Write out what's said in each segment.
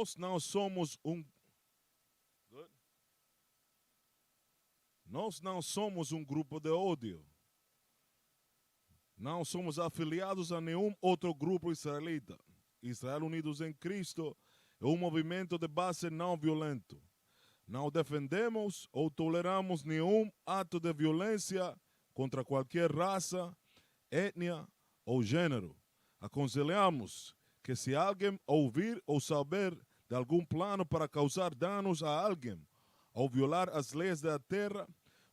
nós não somos nós não somos um grupo de ódio. Não somos afiliados a nenhum outro grupo israelita. Israel Unidos em Cristo é um movimento de base não violento. Não defendemos ou toleramos nenhum ato de violência contra qualquer raça, etnia ou gênero. Aconselhamos que se alguém ouvir ou saber de algum plano para causar danos a alguém ou violar as leis da terra,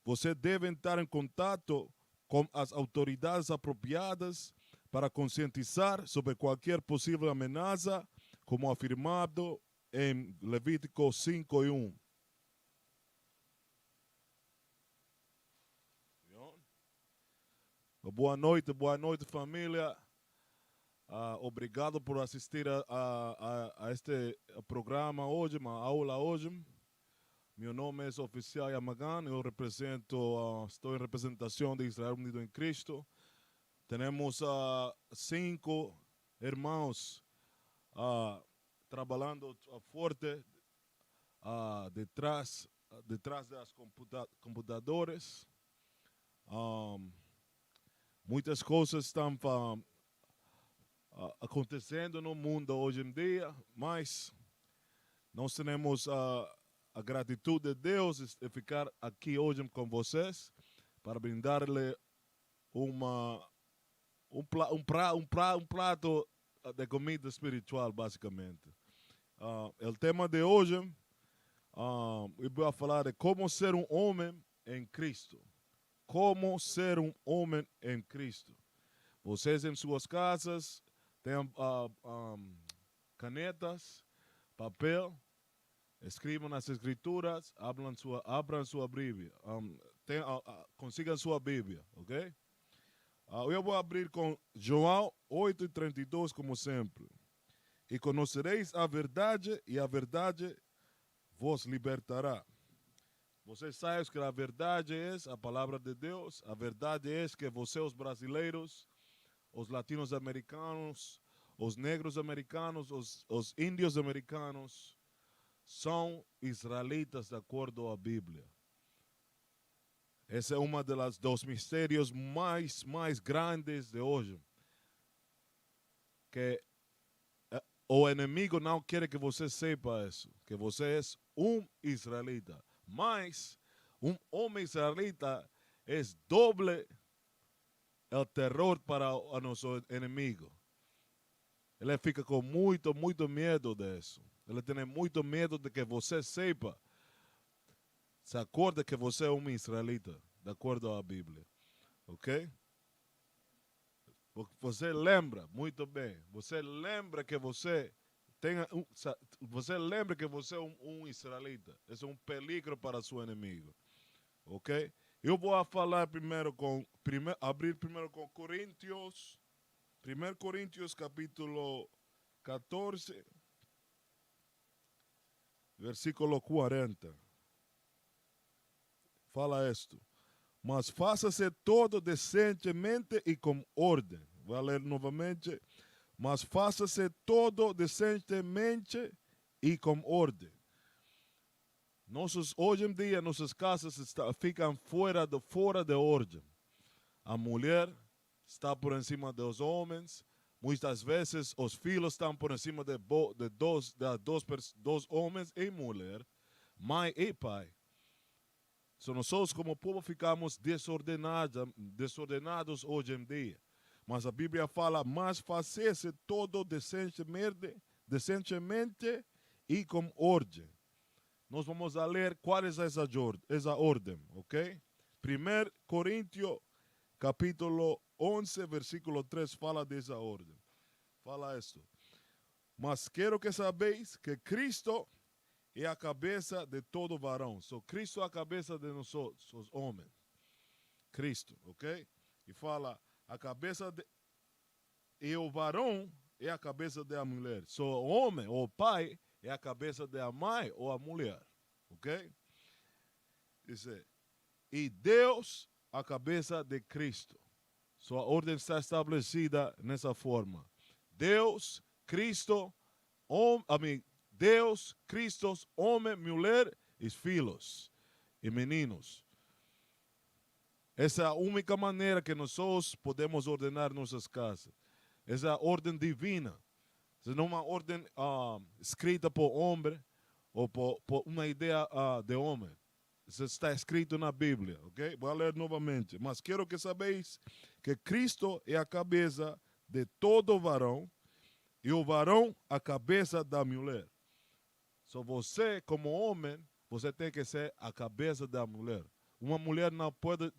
você deve entrar em contato com as autoridades apropriadas para conscientizar sobre qualquer possível ameaça, como afirmado em Levítico 5:1. Boa noite família. Obrigado por assistir a este programa hoje, uma aula hoje. Meu nome é Oficial Yamagan, eu represento, estou em representação de Israel Unido em Cristo. Temos 5 irmãos trabalhando forte detrás das computadores. Muitas coisas estão acontecendo no mundo hoje em dia, mas nós temos a gratitude de Deus de ficar aqui hoje com vocês para brindar-lhe um prato de comida espiritual, basicamente. O tema de hoje, eu vou falar de como ser um homem em Cristo. Como ser um homem em Cristo. Vocês em suas casas têm canetas, papel, escrevam as escrituras, abram sua Bíblia, consigam sua Bíblia, ok? Eu vou abrir com João 8:32, como sempre. E conhecereis a verdade, e a verdade vos libertará. Vocês sabem que a verdade é a palavra de Deus, a verdade é que vocês, os brasileiros, os latinos americanos, os negros americanos, os índios americanos, são israelitas de acordo à Bíblia. Esse é um dos mistérios mais grandes de hoje. Que o inimigo não quer que você saiba isso, que você é um israelita. Mas um homem israelita é doble o terror para o nosso inimigo. Ele fica com muito medo disso. Ele tem muito medo de que você saiba, se acorda que você é um israelita, de acordo à Bíblia. Ok? Você lembra muito bem. Você lembra que você lembra que você é um israelita. Esse é um peligro para seu inimigo. Ok? Eu vou falar abrir primeiro com Coríntios. 1 Coríntios capítulo 14, versículo 40. Fala isto. Mas faça-se todo decentemente e com ordem. Vou ler novamente. Mas faça-se todo decentemente e com ordem. Hoje em dia, nossas casas ficam fora de ordem. A mulher está por cima dos homens. Muitas vezes, os filhos estão por cima de dois homens e mulher, mãe e pai. So, nós, como povo, ficamos desordenados hoje em dia. Mas a Bíblia fala, mas faça-se todo decentemente e com ordem. Nós vamos a ler qual é essa ordem, ok? 1 Coríntios, capítulo 11, versículo 3, fala dessa ordem. Fala isto. Mas quero que sabeis que Cristo é a cabeça de todo varão. So, Cristo é a cabeça de nós, os homens. Cristo, ok? E fala, a cabeça e o varão é a cabeça da mulher. So, o homem, ou o pai, é a cabeça da mãe ou a mulher, ok? Dice, e Deus, a cabeça de Cristo. Sua ordem está estabelecida nessa forma. Deus, Cristo, Deus, Cristo, homem, mulher e filhos e meninos. Essa é a única maneira que nós podemos ordenar nossas casas. Essa é a ordem divina. Essa não é uma ordem escrita por homem ou por uma ideia de homem. Isso está escrito na Bíblia, ok? Vou ler novamente. Mas quero que sabeis que Cristo é a cabeça de todo varão e o varão a cabeça da mulher. So você, como homem, você tem que ser a cabeça da mulher. Uma mulher não pode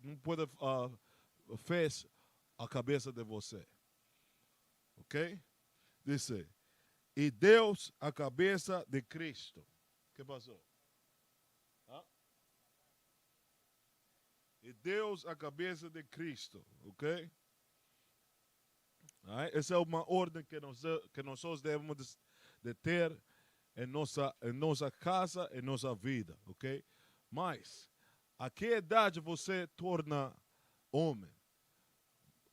fez a cabeça de você. Ok? Dice, e Deus a cabeça de Cristo. O que passou? E Deus a cabeça de Cristo. Ok? Essa é uma ordem que nós devemos de ter em nossa casa, em nossa vida. Ok? Mas, a que idade você torna homem?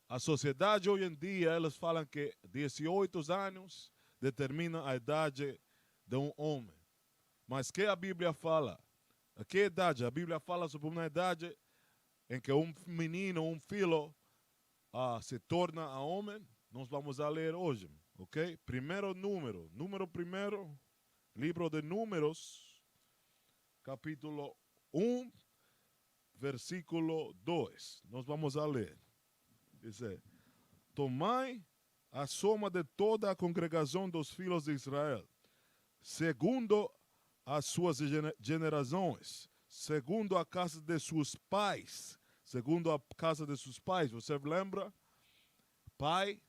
A sociedade hoje em dia, eles falam que 18 anos determina a idade de um homem. Mas que a Bíblia fala? A que idade? A Bíblia fala sobre uma idade em que um menino, um filho, se torna homem. Nós vamos a ler hoje, ok? Número primeiro, livro de Números, capítulo 1, versículo 2. Nós vamos a ler. Dice, tomai a soma de toda a congregação dos filhos de Israel, segundo as suas gerações, segundo a casa de seus pais. Segundo a casa de seus pais. Você lembra? Pai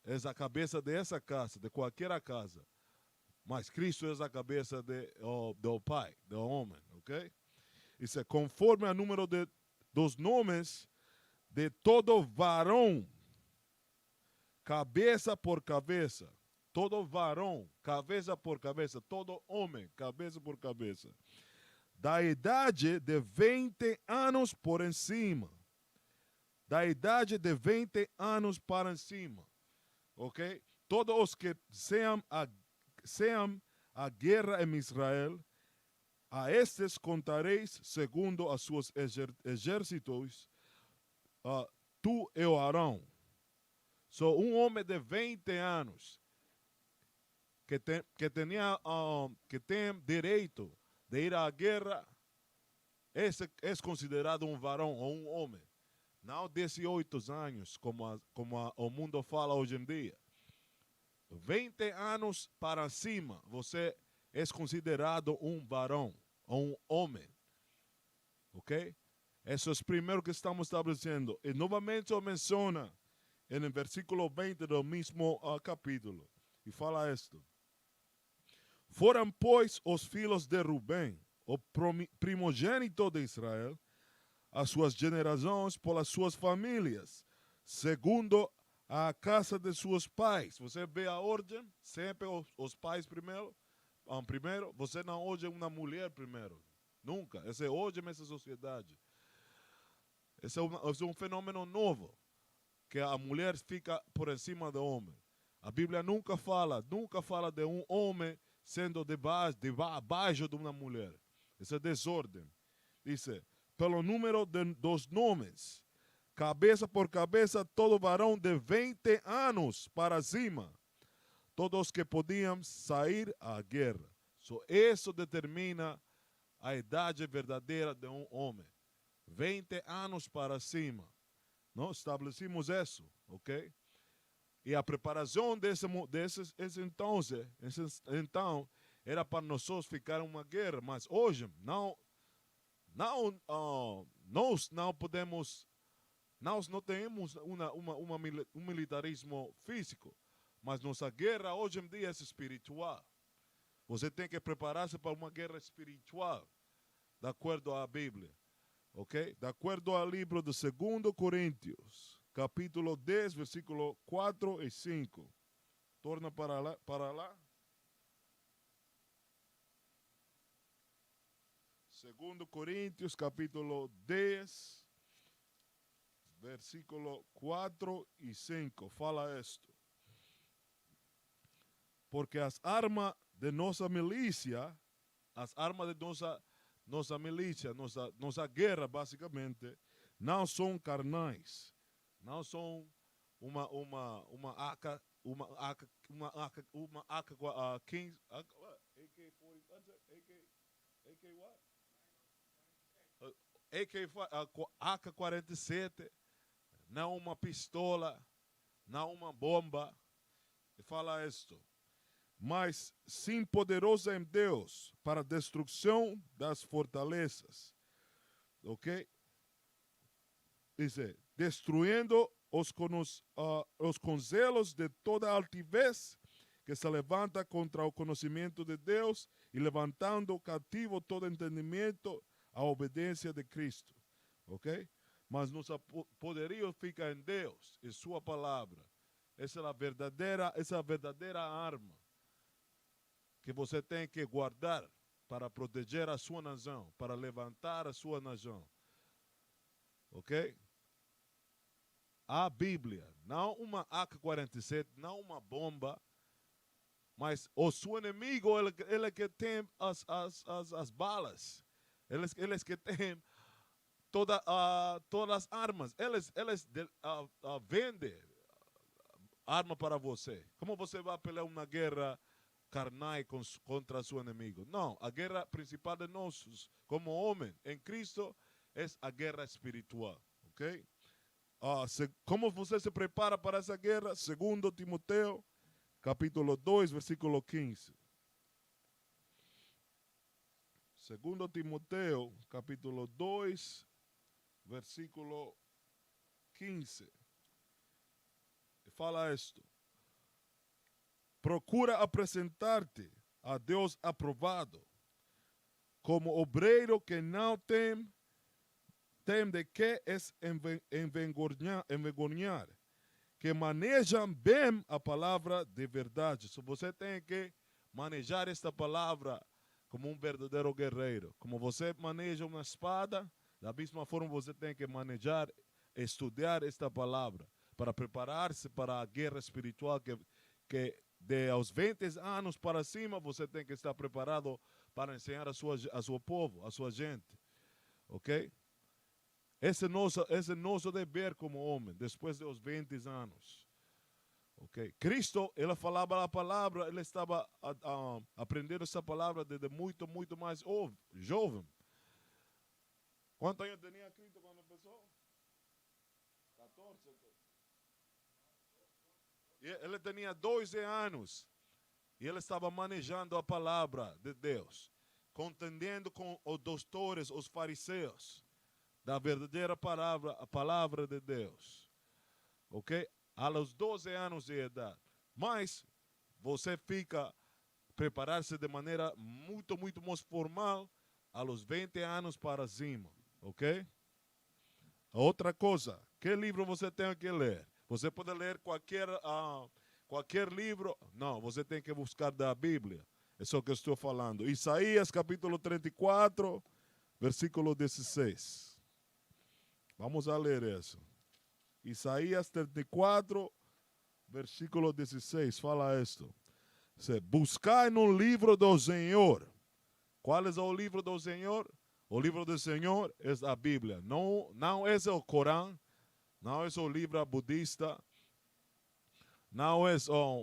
é a cabeça dessa casa, de qualquer casa. Mas Cristo é a cabeça do Pai, do homem, ok? Isso é conforme ao número dos nomes de todo varão, cabeça por cabeça. Todo varão, cabeça por cabeça. Todo homem, cabeça por cabeça. Da idade de 20 anos por cima. Da idade de 20 anos para cima. Ok? Todos os que sejam a guerra em Israel, a estes contareis segundo as suas exércitos, tu e o Arão. So, um homem de 20 anos que tem direito de ir à guerra, esse é considerado um varão ou um homem. Não 18 anos, como o mundo fala hoje em dia. 20 anos para cima, você é considerado um varão ou um homem. Ok? Isso é o primeiro que estamos estabelecendo. E novamente o menciona no versículo 20 do mesmo capítulo. E fala isto. Foram, pois, os filhos de Rubem, o primogênito de Israel, as suas gerações pelas suas famílias, segundo a casa de seus pais. Você vê a ordem? Sempre os pais primeiro. Você não hoje uma mulher primeiro. Nunca. Esse é hoje nessa sociedade. Esse é um fenômeno novo. Que a mulher fica por cima do homem. A Bíblia nunca fala de um homem sendo abaixo de uma mulher. Isso é desordem. Diz, pelo número dos nomes, cabeça por cabeça, todo varão de 20 anos para cima, todos que podiam sair à guerra. Isso determina a idade verdadeira de um homem. 20 anos para cima. Nós estabelecemos isso, ok? E a preparação então era para nós ficar uma guerra, mas hoje nós não podemos, nós não temos um militarismo físico, mas nossa guerra hoje em dia é espiritual. Você tem que preparar-se para uma guerra espiritual, de acordo à Bíblia. Ok? De acordo ao livro de 2 Coríntios, capítulo 10, versículo 4 e 5. Torna para lá. 2 Coríntios, capítulo 10, versículo 4 e 5. Fala esto. Porque as armas de nossa milícia, as armas de nossa milícia, nossa guerra, basicamente, não são carnais. Não são uma AK, uma AK 15, AK what? AK-47, não uma pistola, não uma bomba. E fala isto. Mas sim poderosa em Deus para a destruição das fortalezas. Ok? Dice, destruyendo os concelos de toda altivez que se levanta contra o conhecimento de Deus e levantando cativo todo entendimento à obediência de Cristo. Ok? Mas nosso poderio fica em Deus, em sua palavra. Essa é a verdadeira arma que você tem que guardar para proteger a sua nação, para levantar a sua nação. Ok? A Bíblia, não uma AK-47, não uma bomba, mas o seu inimigo, ele que tem as balas, eles que tem todas as armas, eles vendem arma para você. Como você vai pelear uma guerra carnal contra seu inimigo? Não, a guerra principal de nós, como homem em Cristo, é a guerra espiritual, ok? Como você se prepara para essa guerra? 2 Timoteo, capítulo 2, versículo 15. 2 Timoteo, capítulo 2, versículo 15. Fala isto. Procura apresentar-te a Deus aprovado, como obreiro que não tem de que es envergonhar, que manejam bem a palavra de verdade. So, você tem que manejar esta palavra como um verdadeiro guerreiro. Como você maneja uma espada, da mesma forma você tem que manejar, estudar esta palavra, para preparar-se para a guerra espiritual que de aos 20 anos para cima, você tem que estar preparado para ensinar a seu povo, a sua gente. Ok? Esse é nosso dever como homem, depois dos 20 anos. Okay. Cristo, ele falava a palavra, ele estava aprendendo essa palavra desde muito, muito mais jovem. Quantos anos tinha Cristo quando começou? 14. Ele tinha 12 anos e ele estava manejando a palavra de Deus, contendendo com os doutores, os fariseus, da verdadeira palavra, a palavra de Deus. Ok? Aos 12 anos de idade. Mas você fica preparar-se de maneira muito, muito mais formal aos 20 anos para cima. Ok? Outra coisa, que livro você tem que ler? Você pode ler qualquer livro? Não, você tem que buscar da Bíblia. É só o que eu estou falando. Isaías capítulo 34, versículo 16. Vamos a ler isso. Isaías 34, versículo 16, fala isto. Buscai no livro do Senhor. Qual é o livro do Senhor? O livro do Senhor é a Bíblia. Não é o Corão, não é o livro budista, não é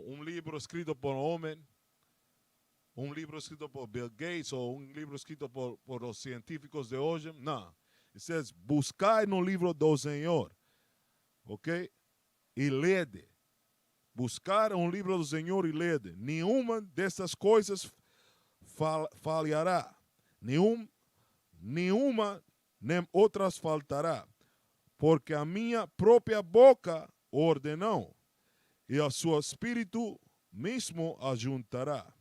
um livro escrito por homem, um livro escrito por Bill Gates ou um livro escrito por os científicos de hoje. Não. Diz, buscai no livro do Senhor. Ok? E lede. Buscar um livro do Senhor e lede. Nenhuma dessas coisas falhará. Nenhuma nem outras faltará. Porque a minha própria boca ordenou. E o seu espírito mesmo ajuntará.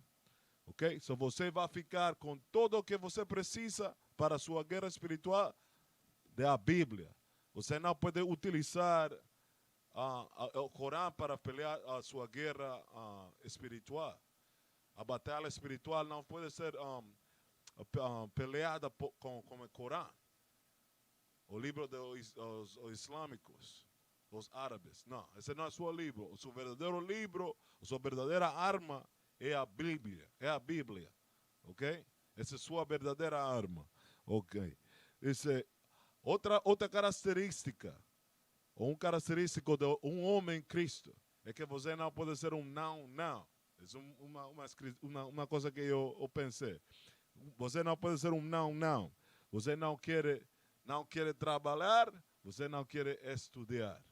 Ok? So você vai ficar com tudo o que você precisa para a sua guerra espiritual da Bíblia. Você não pode utilizar o Corão para pelear a sua guerra espiritual. A batalha espiritual não pode ser peleada com o Corão. O livro dos islâmicos, os árabes. Não, esse não é o seu livro. O seu verdadeiro livro, a sua verdadeira arma é a Bíblia, ok? Essa é a sua verdadeira arma, ok? Outra característica, ou característico de um homem em Cristo, é que você não pode ser um não. É uma coisa que eu pensei. Você não pode ser um não. Você não quer trabalhar, você não quer estudar.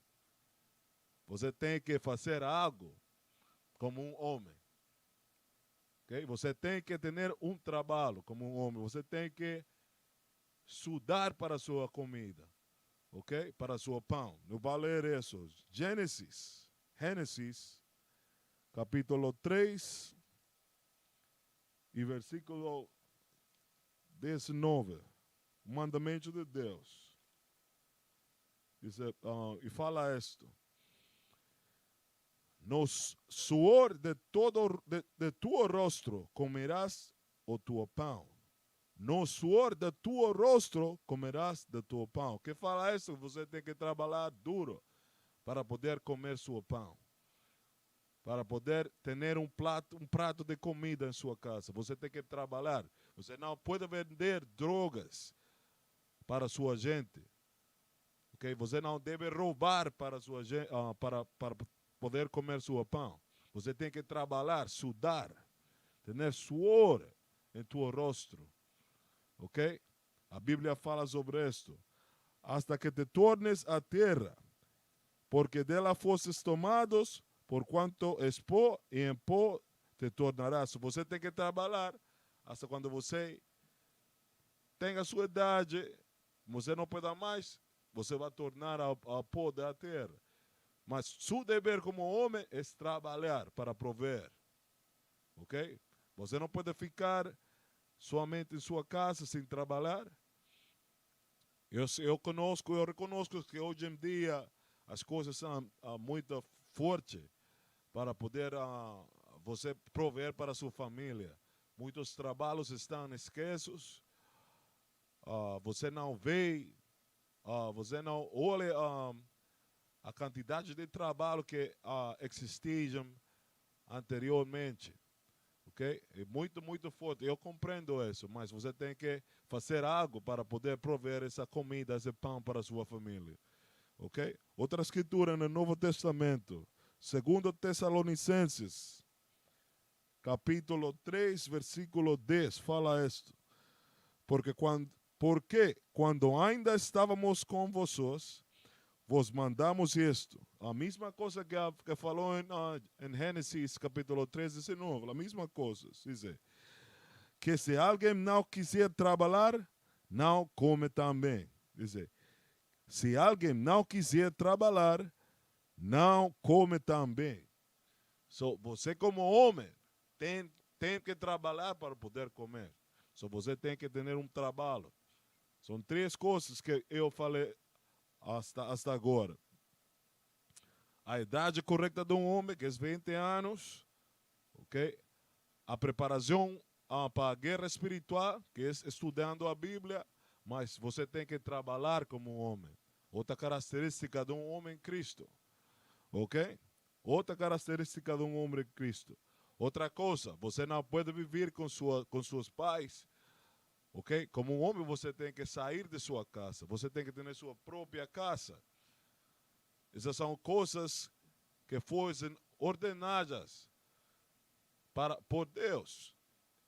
Você tem que fazer algo como um homem. Okay? Você tem que ter um trabalho como um homem. Você tem que estudar para a sua comida. Ok? Para o seu pão. Não vou ler isso. Gênesis, capítulo 3 e versículo 19. O mandamento de Deus. Diz, e fala isto. No suor de tu rostro comerás o tu pão. No suor de tu rostro comerás de tu pão. Que fala isso? Você tem que trabalhar duro para poder comer seu pão. Para poder ter um prato de comida em sua casa. Você tem que trabalhar. Você não pode vender drogas para sua gente. Okay? Você não deve roubar para sua gente, para poder comer seu pão. Você tem que trabalhar, sudar, ter suor em tu rosto. Ok? A Bíblia fala sobre isto. Hasta que te tornes a terra, porque dela fostes tomados, por quanto és pó, e em pó te tornarás. Você tem que trabalhar hasta quando você tem a sua idade, você não pode mais, você vai tornar a pó da terra. Mas seu dever como homem é trabalhar para prover. Ok? Você não pode ficar somente em sua casa sem trabalhar. Eu reconozco que hoje em dia as coisas são muito fortes para poder você prover para sua família. Muitos trabalhos estão escassos. Você não vê, você não olha a quantidade de trabalho que existiam anteriormente. Okay? É muito forte. Eu compreendo isso, mas você tem que fazer algo para poder prover essa comida, esse pão para a sua família. Okay? Outra escritura no Novo Testamento, 2 Tessalonicenses, capítulo 3, versículo 10, fala isto. Porque quando ainda estávamos com vos mandamos isto. A mesma coisa que falou em Gênesis capítulo 3, 19. A mesma coisa. Dizer, que se alguém não quiser trabalhar, não come também. Dizer, se alguém não quiser trabalhar, não come também. So, você como homem tem que trabalhar para poder comer. So, você tem que ter um trabalho. São três coisas que eu falei hasta agora. A idade correta de um homem, que é 20 anos, ok? A preparação para a guerra espiritual, que é estudando a Bíblia, mas você tem que trabalhar como um homem. Outra característica de um homem em Cristo, ok? Outra característica de um homem em Cristo. Outra coisa, você não pode viver com seus pais, ok? Como um homem, você tem que sair de sua casa, você tem que ter sua própria casa. Essas são coisas que foram ordenadas por Deus.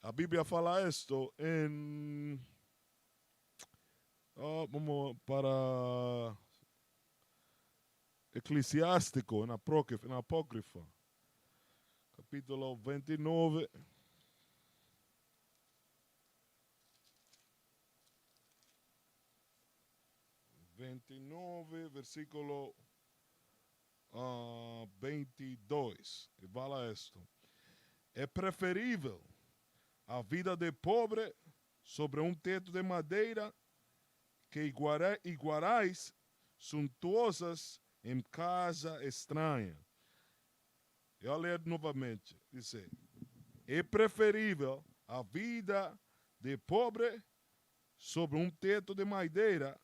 A Bíblia fala isto em vamos para Eclesiástico, na Apócrifa, capítulo 29. 29, versículo 22, que fala isto. É preferível a vida de pobre sobre um teto de madeira que iguarais suntuosas em casa estranha. Eu vou ler novamente. Diz: é preferível a vida de pobre sobre um teto de madeira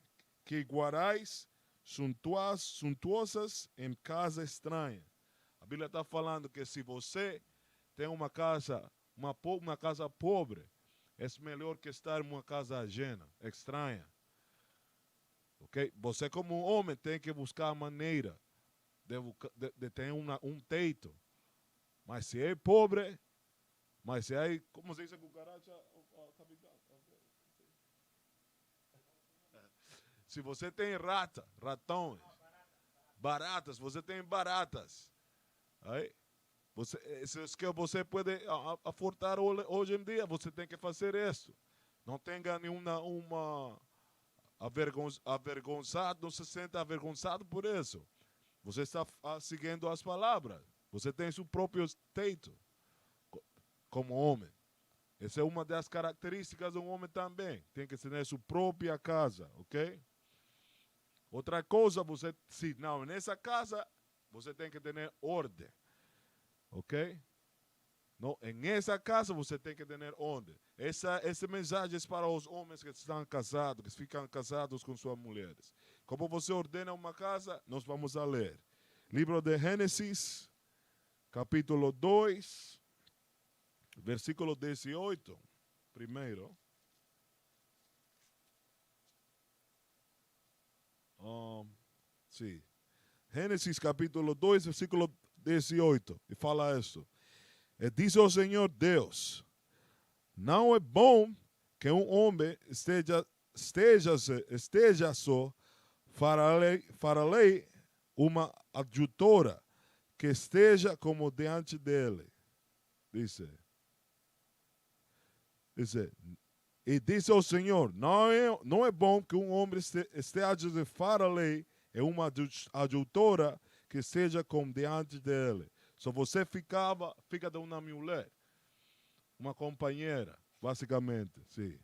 que iguarais suntuosas em casa estranha. A Bíblia está falando que se você tem uma casa, uma casa pobre, é melhor que estar em uma casa ajena, estranha. Ok? Você como homem tem que buscar a maneira de ter um teito. Mas se é pobre, mas se é, como se diz cucaracha? Se você tem ratões, baratas, você tem baratas. Aí, se é que você pode afrontar hoje em dia, você tem que fazer isso. Não tenha nenhuma avergonçado, não se senta avergonçado por isso. Você está seguindo as palavras. Você tem seu próprio teito como homem. Essa é uma das características de um homem também. Tem que ter sua própria casa, ok? Outra coisa, você, se não, nessa casa, você tem que ter ordem, ok? Não, em essa casa você tem que ter ordem. Essa mensagem é para os homens que estão casados, que ficam casados com suas mulheres. Como você ordena uma casa, nós vamos a ler. Livro de Gênesis, capítulo 2, versículo 18, primeiro. Sim. Gênesis capítulo 2, versículo 18. E fala isso. E diz o Senhor Deus: não é bom que um homem esteja só, fará-lhe uma adjutora que esteja como diante dele. Diz, e disse ao Senhor: não é bom que um homem esteja de fará-lhe uma adjutora que esteja como diante dele. Se você fica de uma mulher, uma companheira, basicamente, sim.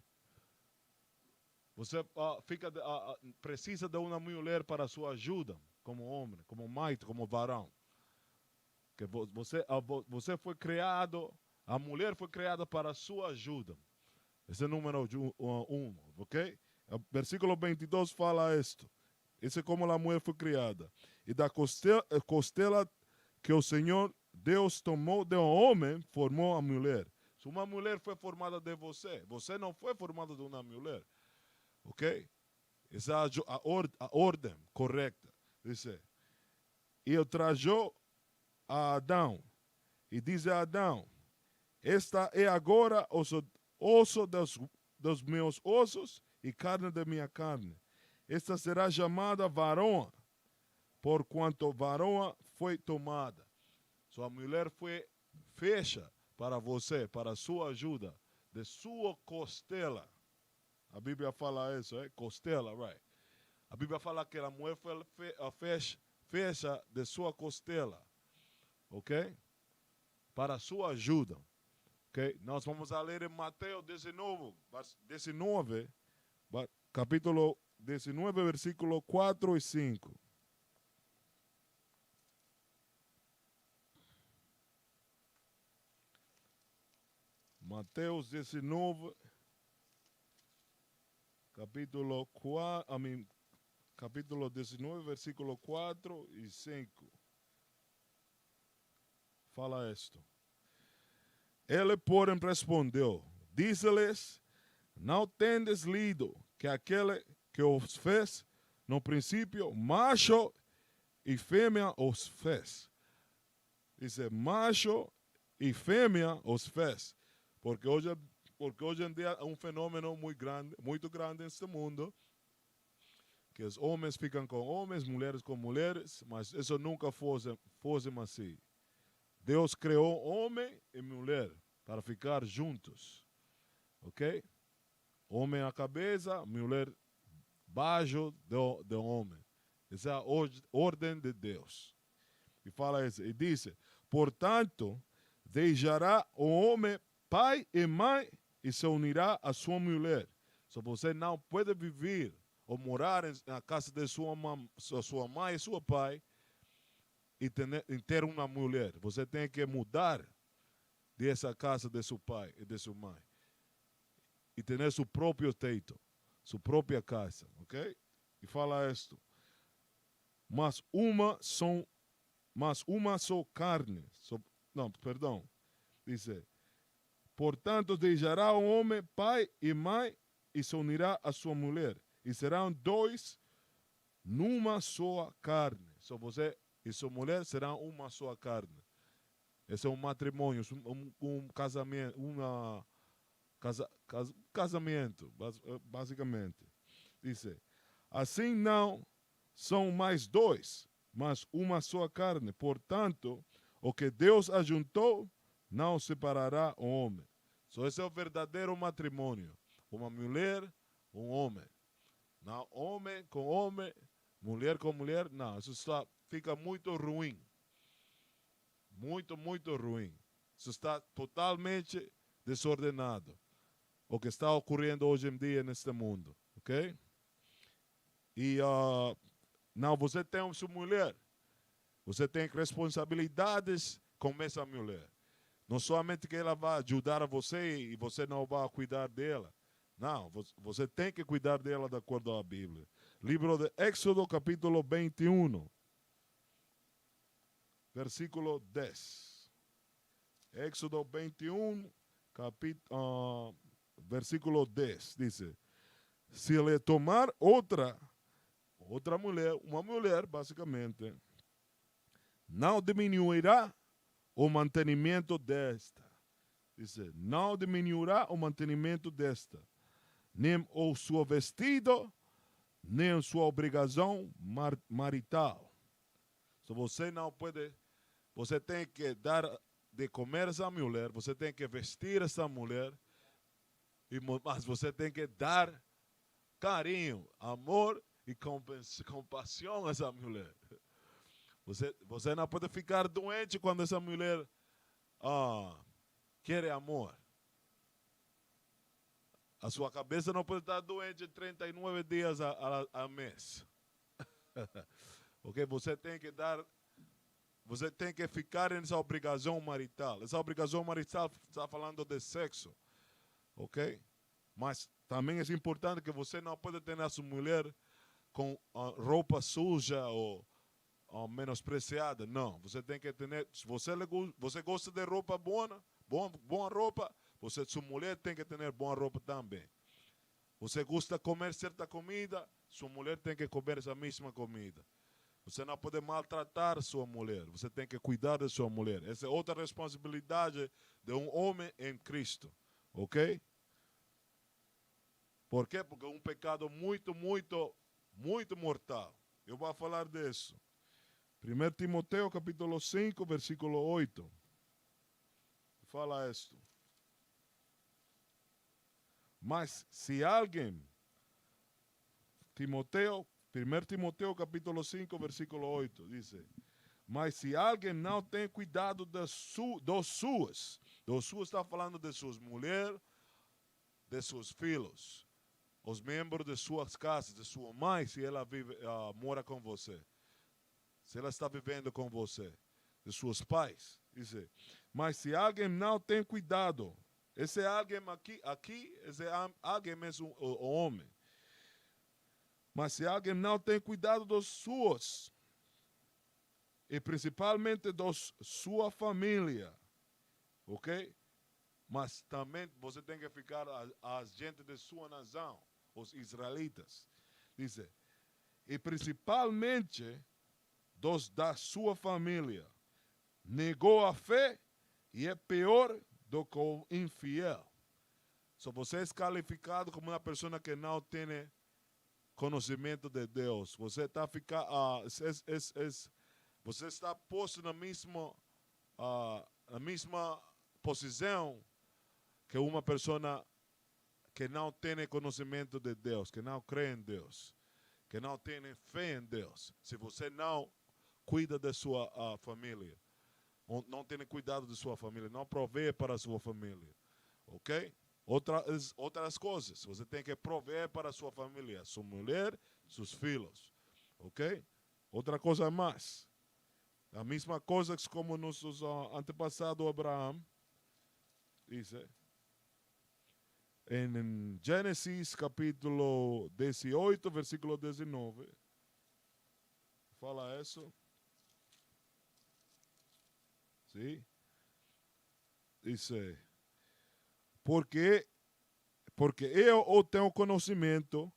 Você precisa de uma mulher para sua ajuda, como homem, como mãe, como varão. Que você foi criado, a mulher foi criada para a sua ajuda. Esse é o número 1, ok? O versículo 22 fala isto. Esse é como a mulher foi criada. E da costela que o Senhor Deus tomou de um homem, formou a mulher. Se uma mulher foi formada de você, você não foi formado de uma mulher. Ok? Essa é a ordem correta. Dice, e o trajou a Adão. E diz a Adão: esta é agora osso dos meus ossos e carne da minha carne. Esta será chamada varoa, porquanto varoa foi tomada. Sua mulher foi fecha para você, para sua ajuda, de sua costela. A Bíblia fala isso, costela, right? A Bíblia fala que a mulher foi fecha de sua costela, ok? Para sua ajuda. Okay? Nós vamos a ler em Mateus 19, capítulo 19, versículo 4 e 5. Mateus 19, capítulo 19, versículo 4 e 5. Fala isto. Ele, porém, respondeu: disse-lhes, não tendes lido que aquele que os fez, no princípio, macho e fêmea os fez. Diz, macho e fêmea os fez. Porque hoje em dia é um fenômeno muito grande neste mundo, que os homens ficam com homens, mulheres com mulheres, mas isso nunca fosse assim. Deus criou homem e mulher para ficar juntos, ok? Homem à cabeça, mulher baixo do homem. Essa é a ordem de Deus. E fala isso, e diz, portanto, deixará o homem pai e mãe e se unirá a sua mulher. Se você não pode viver ou morar na casa de sua mãe e seu pai, e ter uma mulher. Você tem que mudar dessa casa de seu pai e de sua mãe. E ter seu próprio teto, sua própria casa, ok? E fala isto. Mas uma só carne. Não, perdão. Dice, portanto, deixará o homem pai e mãe e se unirá a sua mulher. E serão dois numa só carne. So você e sua mulher serão uma só carne. Esse é um matrimônio, um casamento, casamento, basicamente. Dice, assim não são mais dois, mas uma só carne. Portanto, o que Deus ajuntou, não separará o homem. So, esse é o verdadeiro matrimônio. Uma mulher, um homem. Não, homem com homem, mulher com mulher, não. Isso fica muito ruim. Muito, muito ruim. Isso está totalmente desordenado. O que está ocorrendo hoje em dia neste mundo. Ok? E não, você tem sua mulher. Você tem responsabilidades com essa mulher. Não somente que ela vai ajudar a você e você não vai cuidar dela. Não, você tem que cuidar dela de acordo à Bíblia. Livro de Éxodo, capítulo 21, versículo 10. Éxodo 21, versículo 10. Diz, se ele tomar outra mulher, uma mulher, basicamente, não diminuirá o mantenimento desta. Diz, não diminuirá o mantenimento desta, nem o seu vestido, nem a sua obrigação marital. So, você não pode, você tem que dar de comer essa mulher, você tem que vestir essa mulher, mas você tem que dar carinho, amor e compaixão a essa mulher. Você não pode ficar doente quando essa mulher quer amor. A sua cabeça não pode estar doente 39 dias a mês. Ok? Você tem que ficar nessa obrigação marital. Essa obrigação marital está falando de sexo. Ok? Mas também é importante que você não pode ter a sua mulher com roupa suja ou menospreciada. Não, você tem que ter. Se você gosta de roupa boa roupa, sua mulher tem que ter boa roupa também. Você gosta de comer certa comida, sua mulher tem que comer essa mesma comida. Você não pode maltratar sua mulher, você tem que cuidar de sua mulher. Essa é outra responsabilidade de um homem em Cristo. Ok? Por quê? Porque é um pecado muito, muito, muito mortal. Eu vou falar disso. 1 Timoteo capítulo 5, versículo 8. Fala isto. Mas se alguém, 1 Timoteo capítulo 5, versículo 8, diz, mas se alguém não tem cuidado dos suas está falando de suas mulheres, de seus filhos, os membros de suas casas, de sua mãe, se ela mora com você, se ela está vivendo com você, de seus pais, diz, mas se alguém não tem cuidado, esse alguém aqui esse alguém é o homem. Mas se alguém não tem cuidado dos suas, e principalmente da sua família, ok? Mas também você tem que ficar a gente de sua nação, os israelitas. Diz, e principalmente dos da sua família, negou a fé e é pior do que o infiel. So, você é qualificado como uma pessoa que não tem conhecimento de Deus. Você está você está posto na mesma posição que uma pessoa que não tem conhecimento de Deus, que não crê em Deus, que não tem fé em Deus. Se você não cuida da sua família, não tem cuidado de sua família, não provê para a sua família, ok? Outras coisas, você tem que prover para a sua família, sua mulher, seus filhos, ok? Outra coisa mais, a mesma coisa que como nossos antepassados Abraão, diz, em Gênesis capítulo 18, versículo 19, fala isso. ¿Sí? Dice, porque eu tenho conhecimento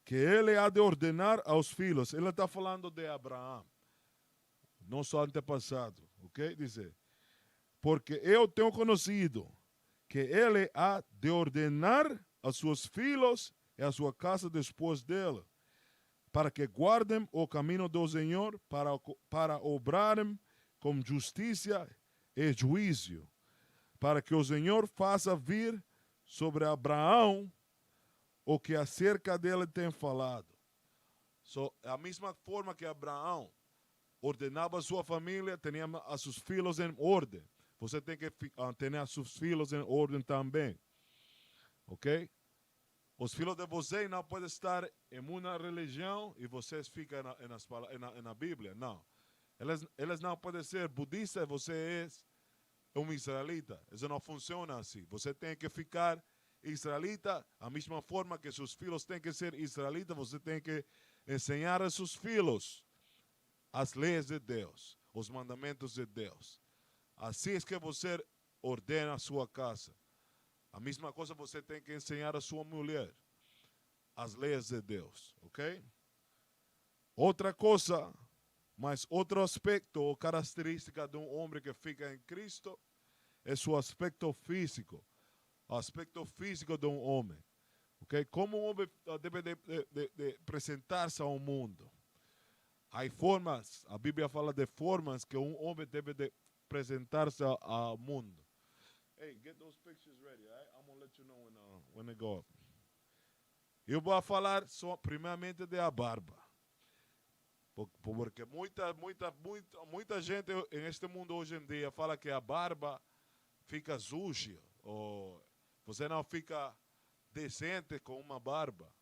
que ele há de ordenar aos filhos. Ele está falando de Abraão, nosso antepassado, ok? Dice, porque eu tenho conhecido que ele há de ordenar a seus filhos e a sua casa depois dele, para que guardem o caminho do Senhor, para obrarem com justiça e juízo, para que o Senhor faça vir sobre Abraão o que acerca dele tem falado. A mesma forma que Abraão ordenava a sua família, tinha a seus filhos em ordem. Você tem que ter a seus filhos em ordem também. Ok? Os filhos de vocês não podem estar em uma religião e vocês ficam na Bíblia. Não. Eles não podem ser budistas e você é um israelita. Isso não funciona assim. Você tem que ficar israelita, a mesma forma que seus filhos têm que ser israelitas, você tem que ensinar a seus filhos as leis de Deus, os mandamentos de Deus. Assim é que você ordena a sua casa. A mesma coisa você tem que ensinar a sua mulher as leis de Deus, ok? Outra coisa, mas outro aspecto ou característica de um homem que fica em Cristo é seu aspecto físico. O aspecto físico de um homem. Okay? Como um homem deve de apresentar-se ao mundo. Há formas, a Bíblia fala de formas que um homem deve de apresentar-se ao mundo. Hey, get those pictures ready, right? I'm going to let you know when I go up. Eu vou falar primeiramente da barba. Porque muita gente neste mundo hoje em dia fala que a barba fica suja, ou você não fica decente com uma barba.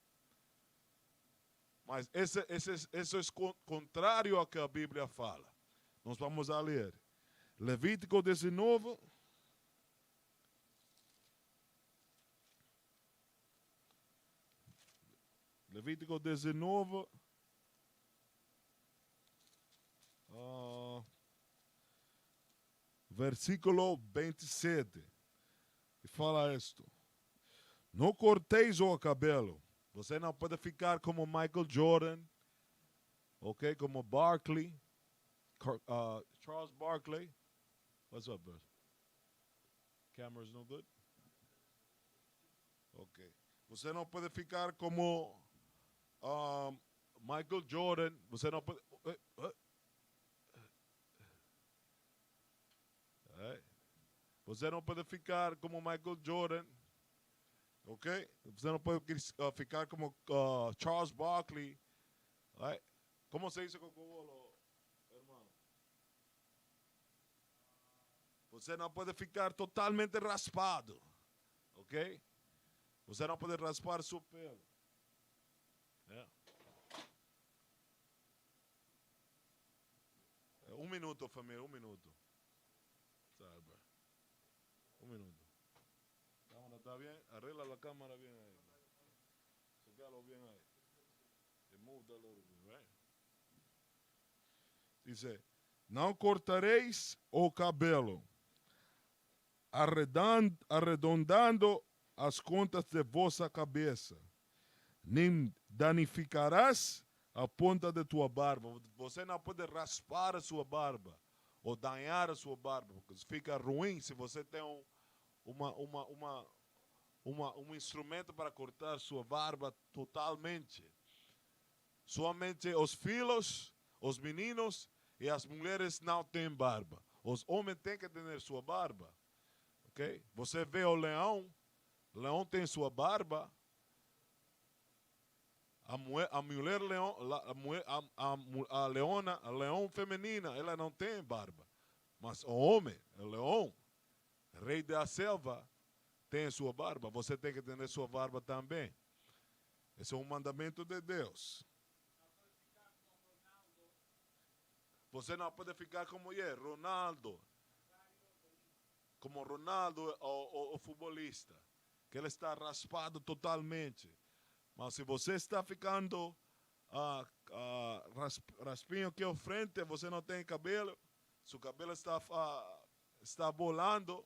Mas isso é contrário ao que a Bíblia fala. Nós vamos a ler. Levítico 19. Levítico 19. Versículo 27. E fala isto. Não corteis o cabelo. Você não pode ficar como Michael Jordan, ok? Como Barkley, Charles Barkley. What's up, bro? Camera's no good? Ok. Você não pode ficar como Michael Jordan. Você não pode... Você não pode ficar como Michael Jordan. Ok? Você não pode ficar como Charles Barkley. Right? Como se dice cocobolo, hermano? Você não pode ficar totalmente raspado. Ok? Você não pode raspar seu pelo. Yeah. Um minuto, família, um minuto. Sabe? Un minuto. Cámara, ¿está bien? Arregla la cámara bien ahí. Socalo bien ahí. Remove that little bit, right? Dice, não cortareis o cabelo, arredondando as contas de vossa cabeça, nem danificarás a ponta de tua barba. Você não pode raspar a sua barba ou danhar a sua barba, porque fica ruim se você tem um instrumento para cortar sua barba totalmente. Somente os filhos, os meninos e as mulheres não têm barba. Os homens têm que ter sua barba. Okay? Você vê o leão tem sua barba. A mulher leão, a leona, a leão feminina, ela não tem barba. Mas o homem, o leão, rei da selva, tem sua barba. Você tem que ter sua barba também. Esse é um mandamento de Deus. Você não pode ficar como Ronaldo. Como Ronaldo, o futebolista. Que ele está raspado totalmente. Mas se você está ficando raspinho aqui à frente, você não tem cabelo, seu cabelo está volando,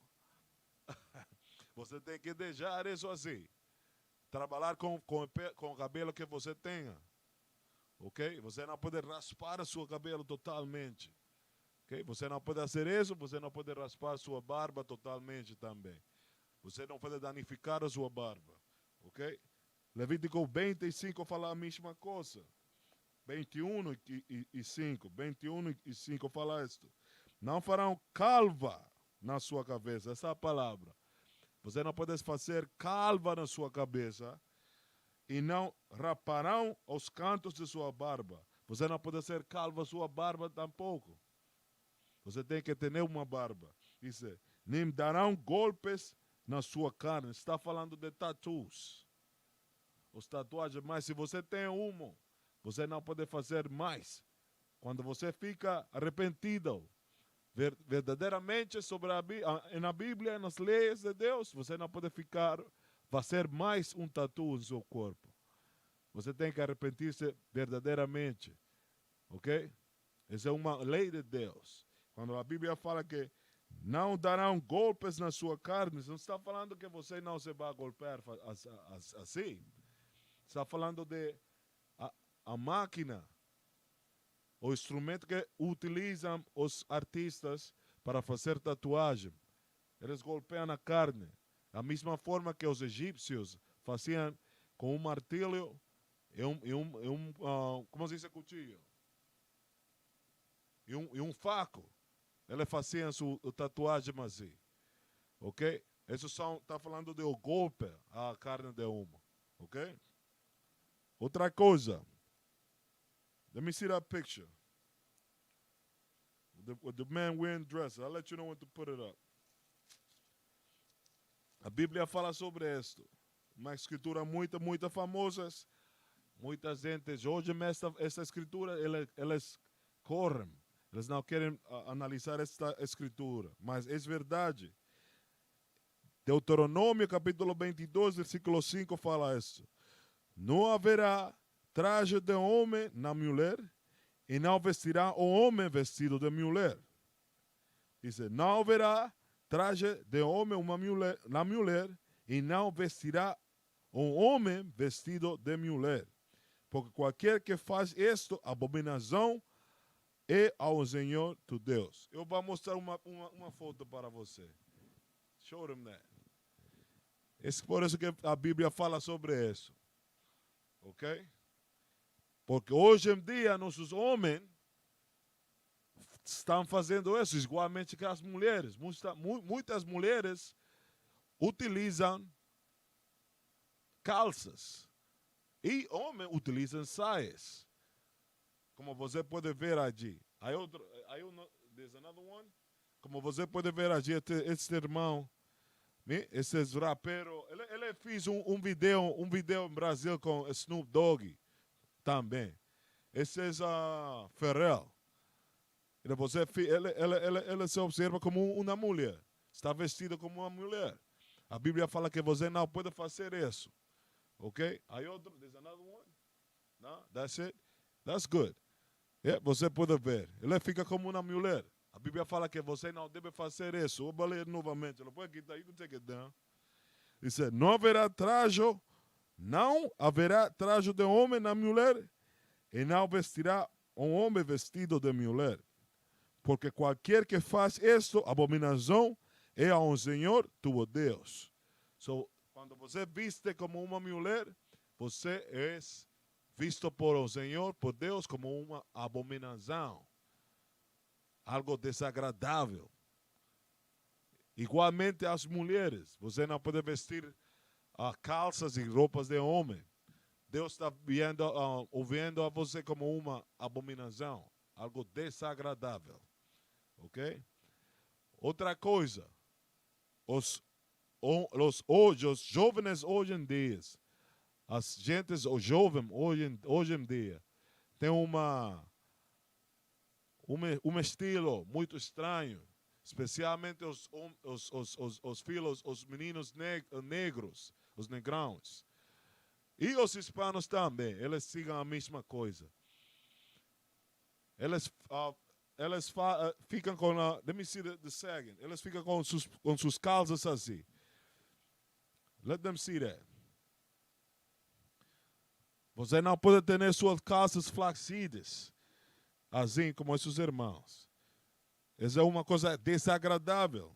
Você tem que deixar isso assim. Trabalhar com o cabelo que você tenha. Ok? Você não pode raspar o seu cabelo totalmente. Ok? Você não pode fazer isso, você não pode raspar sua barba totalmente também. Você não pode danificar a sua barba. Ok? Levítico 25 fala a mesma coisa. 21 e 5. 21 e 5 fala isto. Não farão calva na sua cabeça. Essa é a palavra. Você não pode fazer calva na sua cabeça e não raparão os cantos de sua barba. Você não pode ser calvo a sua barba tampouco. Você tem que ter uma barba. Diz, nem darão golpes na sua carne. Está falando de tattoos. Os tatuagens, mas se você tem uma, você não pode fazer mais. Quando você fica arrependido, verdadeiramente na Bíblia, nas leis de Deus, você não pode fazer mais um tatu no seu corpo. Você tem que arrepender-se verdadeiramente. Ok? Essa é uma lei de Deus. Quando a Bíblia fala que não darão golpes na sua carne, não está falando que você não se vai golpear assim. Está falando de a máquina, o instrumento que utilizam os artistas para fazer tatuagem. Eles golpeiam a carne. Da mesma forma que os egípcios faziam com um martelo como se diz, cuchillo? E um faco. Eles faziam sua tatuagem assim. Ok? Isso está falando de o golpe à carne de uma. Ok? Outra coisa. Let me see that picture. With the man wearing dress. I'll let you know when to put it up. A Bíblia fala sobre isto. Uma escritura muito famosa. Muita gente, hoje essa escritura, eles correm. Eles não querem analisar esta escritura. Mas é verdade. Deuteronômio capítulo 22, versículo 5 fala isso. Não haverá traje de homem na mulher, e não vestirá o homem vestido de mulher. Diz, não haverá traje de homem na mulher, e não vestirá um homem vestido de mulher. Porque qualquer que faz isto, abominação é ao Senhor tu Deus. Eu vou mostrar uma foto para você. Show them that. É por isso que a Bíblia fala sobre isso. Ok? Porque hoje em dia, nossos homens estão fazendo isso, igualmente que as mulheres. Muitas mulheres utilizam calças. E homens utilizam saias. Como você pode ver aqui. There's another one. Como você pode ver aqui, este irmão, esse rapero, ele fez um vídeo em Brasil com Snoop Dogg também. Esse é Pharrell. Ele se observa como uma mulher. Está vestido como uma mulher. A Bíblia fala que você não pode fazer isso. Ok? Aí outro, there's another one. No, that's it. That's good. Yeah, você pode ver. Ele fica como uma mulher. A Bíblia fala que você não deve fazer isso. Eu vou ler novamente. Ele pode quitar, you can take it down. Diz, não haverá traje de homem na mulher, e não vestirá um homem vestido de mulher. Porque qualquer que faz isto, abominação, é ao Senhor tu Deus. So, quando você viste como uma mulher, você é visto por o Senhor, por Deus, como uma abominação. Algo desagradável. Igualmente as mulheres. Você não pode vestir calças e roupas de homem. Deus está ouvindo a você como uma abominação. Algo desagradável. Ok? Outra coisa. Os jovens hoje em dia, as gentes, os jovens hoje em dia, tem um estilo muito estranho, especialmente os filhos, os meninos negros, os negrões. E os hispanos também, eles sigam a mesma coisa. Eles ficam com a... Let me see the sagging. Elas ficam com suas calças assim. Let them see that. Você não pode ter suas calças flacidas, assim como seus irmãos. Essa é uma coisa desagradável.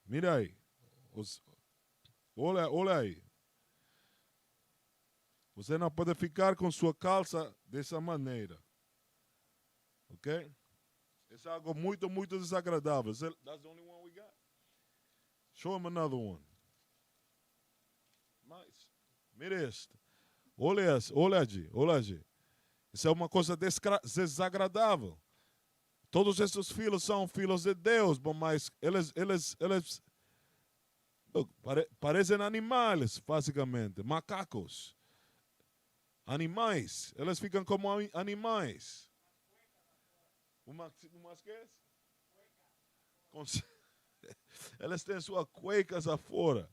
Mira aí. Olha aí. Você não pode ficar com sua calça dessa maneira. Ok? Isso é algo muito, muito desagradável. That's the only one we got? Show him another one. Nice. Mira este. Olha aqui. Isso é uma coisa desagradável. Todos esses filhos são filhos de Deus, mas eles parecem animais, basicamente, macacos. Animais. Eles ficam como animais. Umas que? Eles têm suas cuecas afora.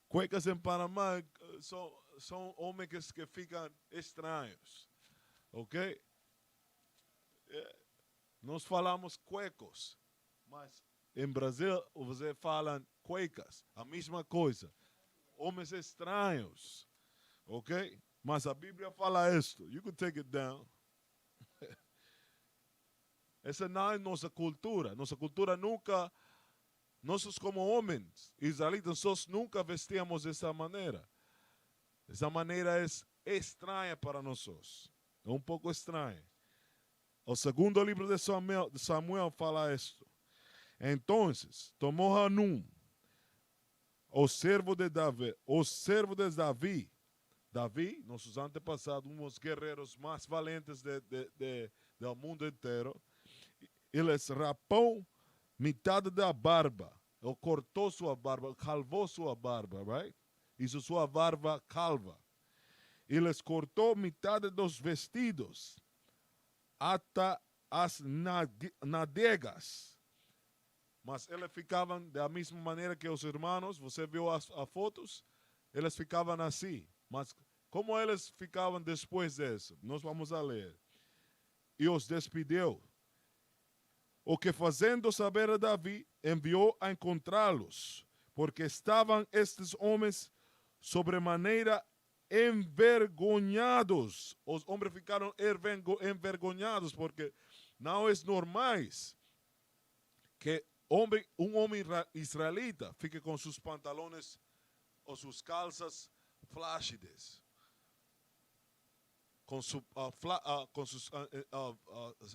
Cuecas em Panamá são homens que ficam estranhos. Ok? Nós falamos cuecos, mas em Brasil você fala cuecas, a mesma coisa. Homens estranhos. Ok? Mas a Bíblia fala isto. You can take it down. Essa não é nossa cultura. Nossa cultura nunca, nós como homens israelitas, nós nunca vestíamos dessa maneira. Essa maneira é estranha para nós. É um pouco estranha. O segundo livro de Samuel fala isto. Então, tomou Hanum, o servo de Davi, nossos antepassados, um dos guerreiros mais valentes do mundo inteiro, eles rapou metade da barba. Ele cortou sua barba, calvou sua barba, right? Isso sua barba calva. Eles cortou metade dos vestidos até as nádegas. Mas eles ficavam da mesma maneira que os irmãos. Você viu as fotos? Eles ficavam assim. Mas como eles ficavam depois disso? Nós vamos a ler. E os despediu. O que fazendo saber a Davi, enviou a encontrá-los, porque estavam estes homens sobremaneira envergonhados. Os homens ficaram envergonhados, porque não é normal que um homem israelita fique com seus pantalones ou suas calças flácidas,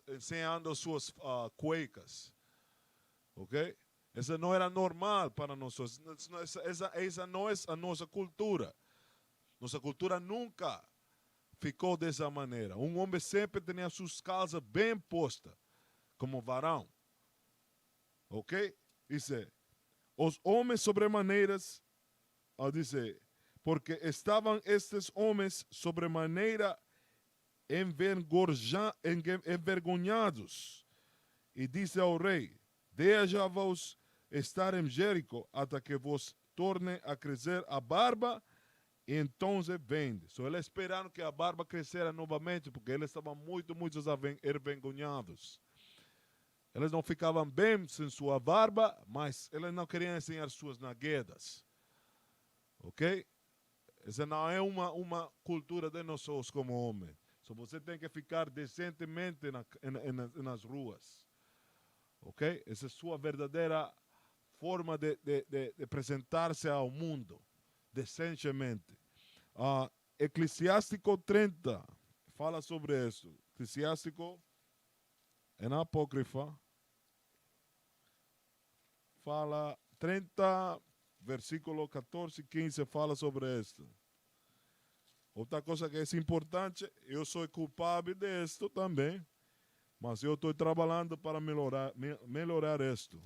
enseñando suas cuecas. Ok? Essa não era normal para nós. Essa não é a nossa cultura. Nossa cultura nunca ficou dessa maneira. Um homem sempre tinha suas calças bem postas, como varão. Ok? Dice, os homens sobremaneiras, dice, porque estavam estes homens sobremaneira envergonhados. E disse ao rei, deixa-vos estar em Jericó até que vos torne a crescer a barba, e então vende. So, eles esperaram que a barba crescera novamente, porque eles estavam muito envergonhados. Eles não ficavam bem sem sua barba, mas eles não queriam ensinar suas naguedas. Ok? Essa não é uma cultura de nós como homens. So, você tem que ficar decentemente nas ruas. Ok? Essa é a sua verdadeira forma de apresentar-se ao mundo. Decentemente. Eclesiástico 30 fala sobre isso. Eclesiástico é na apócrifa. Fala 30, versículo 14 e 15 fala sobre isso. Outra coisa que é importante, eu sou culpável disto também, mas eu estou trabalhando para melhorar isto.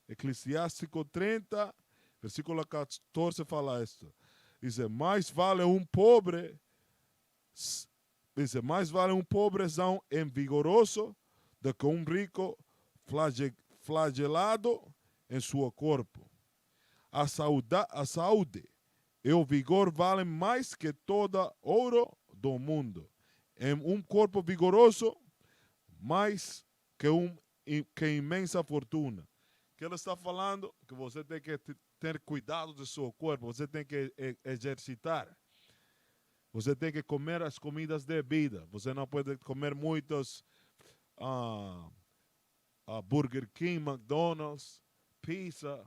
Eclesiástico 30, versículo 14 fala isto. Diz, mais vale um pobrezão vigoroso do que um rico flagelado em seu corpo. A saúde e o vigor valem mais que todo ouro do mundo. Em corpo vigoroso, mais que imensa fortuna. Que ele está falando que você tem que ter cuidado do seu corpo, você tem que exercitar. Você tem que comer as comidas de vida. Você não pode comer muitos Burger King, McDonald's, pizza,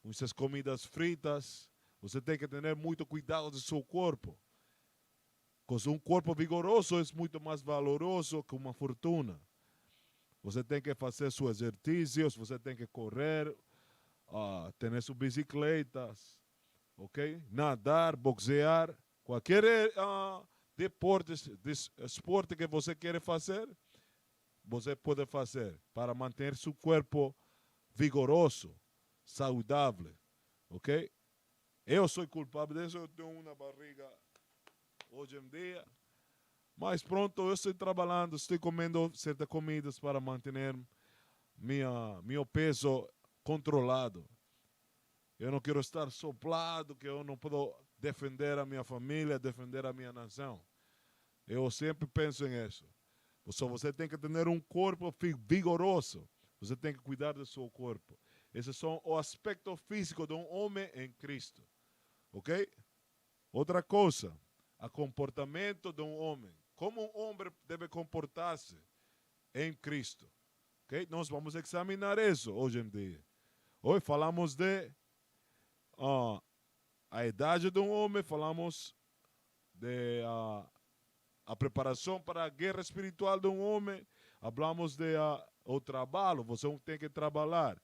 muitas comidas fritas. Você tem que ter muito cuidado do seu corpo. Porque um corpo vigoroso é muito mais valoroso que uma fortuna. Você tem que fazer seus exercícios, você tem que correr, ter suas bicicletas, ok? Nadar, boxear, qualquer esporte que você queira fazer, você pode fazer para manter seu corpo vigoroso, saudável, ok? Eu sou culpável disso, eu tenho uma barriga hoje em dia. Mas pronto, eu estou trabalhando, estou comendo certas comidas para manter meu peso controlado. Eu não quero estar soplado, que eu não posso defender a minha família, defender a minha nação. Eu sempre penso nisso. Você tem que ter um corpo vigoroso. Você tem que cuidar do seu corpo. Esse é o aspecto físico de um homem em Cristo. Ok? Outra coisa, o comportamento de um homem. Como um homem deve comportar-se em Cristo. Okay? Nós vamos examinar isso hoje em dia. Hoje falamos de a idade de um homem, falamos de a preparação para a guerra espiritual de um homem, falamos de o trabalho, você tem que trabalhar,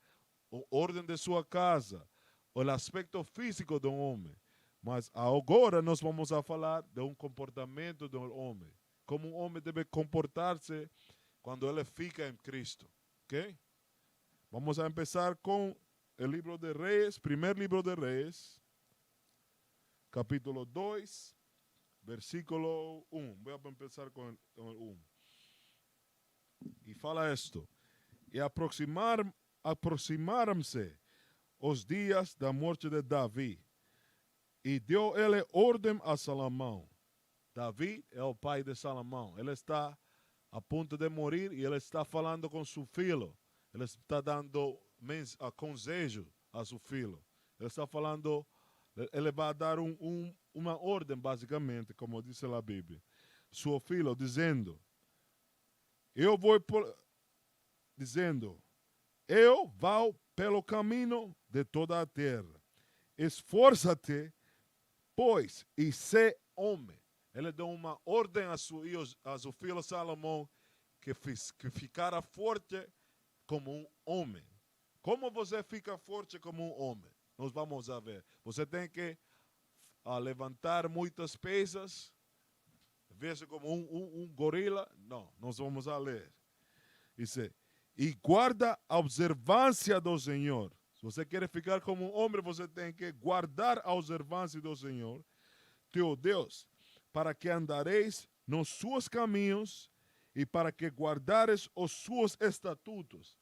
a ordem de sua casa, o aspecto físico de um homem. Mas agora nós vamos a falar de um comportamento de um homem. Como um homem deve comportar-se quando ele fica em Cristo. Ok? Vamos a empezar com o livro de Reis, primeiro livro de Reis, capítulo 2, versículo 1. Vou começar com o 1. E fala isto. E aproximaram-se os dias da morte de Davi. E deu ele ordem a Salomão. Davi é o pai de Salomão. Ele está a ponto de morrer e ele está falando com seu filho. Ele está dando conselho a seu filho. Ele está falando, ele vai dar uma ordem, basicamente, como diz a Bíblia. Seu filho dizendo, eu vou pelo caminho de toda a terra. Esforça-te, pois, e sê homem. Ele deu uma ordem a seu filho Salomão que ficara forte como um homem. Como você fica forte como um homem? Nós vamos a ver. Você tem que levantar muitas pesas, ver-se como um gorila. Não, nós vamos a ler. Diz, e guarda a observância do Senhor. Se você quer ficar como um homem, você tem que guardar a observância do Senhor, teu Deus, para que andareis nos seus caminhos e para que guardares os seus estatutos.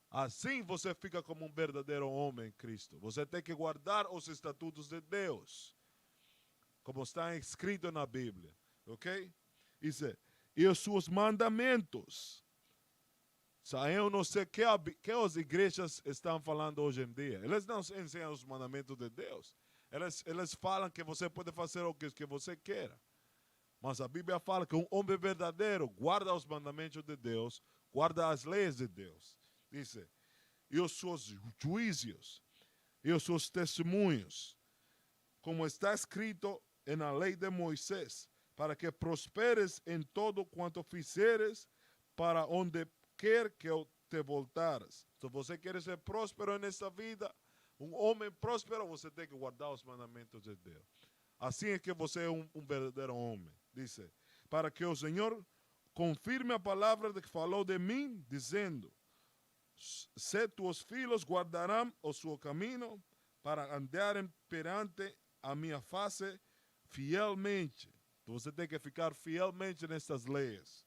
Assim você fica como um verdadeiro homem em Cristo. Você tem que guardar os estatutos de Deus, como está escrito na Bíblia. Ok? Diz, e os seus mandamentos. Eu não sei que as igrejas estão falando hoje em dia. Eles não ensinam os mandamentos de Deus. Eles falam que você pode fazer o que você queira. Mas a Bíblia fala que um homem verdadeiro guarda os mandamentos de Deus, guarda as leis de Deus. Diz, e os seus juízos, e os seus testemunhos, como está escrito na lei de Moisés, para que prosperes em todo quanto fizeres, para onde quer que te voltares. Se você quer ser próspero nesta vida, um homem próspero, você tem que guardar os mandamentos de Deus. Assim é que você é um verdadeiro homem. Diz, para que o Senhor confirme a palavra que falou de mim, dizendo, se tuos filhos guardarão o seu caminho, para andarem perante a minha face fielmente. Então você tem que ficar fielmente nestas leis,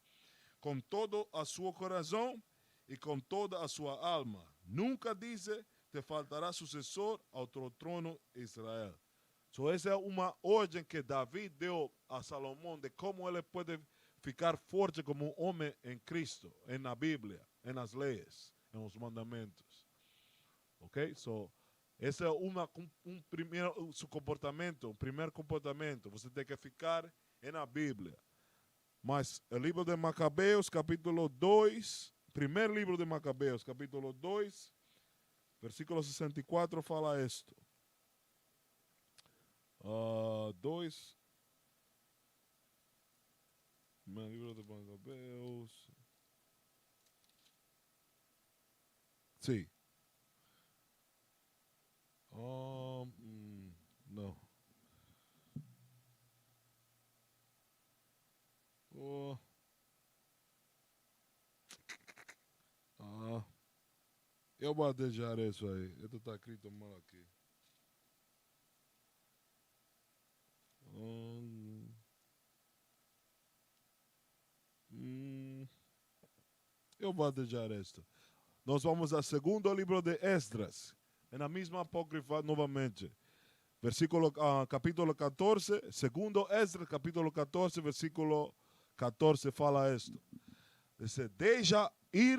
com todo o seu coração e com toda a sua alma. Nunca diz, te faltará sucessor ao teu trono Israel. So, essa é uma ordem que Davi deu a Salomão de como ele pode ficar forte como um homem em Cristo, na Bíblia, nas leis, nos mandamentos. Ok? So, esse é primeiro seu comportamento, o primeiro comportamento. Você tem que ficar na Bíblia. Mas o livro de Macabeus, capítulo 2, primeiro livro de Macabeus, capítulo 2, versículo 64, fala isto. 2, primeiro livro de Macabeus. Sim. Não. Eu vou deixar isso aí. Isso está escrito mal aqui. Eu vou deixar isto. Nós vamos ao segundo livro de Esdras, na mesma apócrifa novamente. Capítulo 14, segundo Esdras, capítulo 14, versículo 14, fala isto. Dice, deixa ir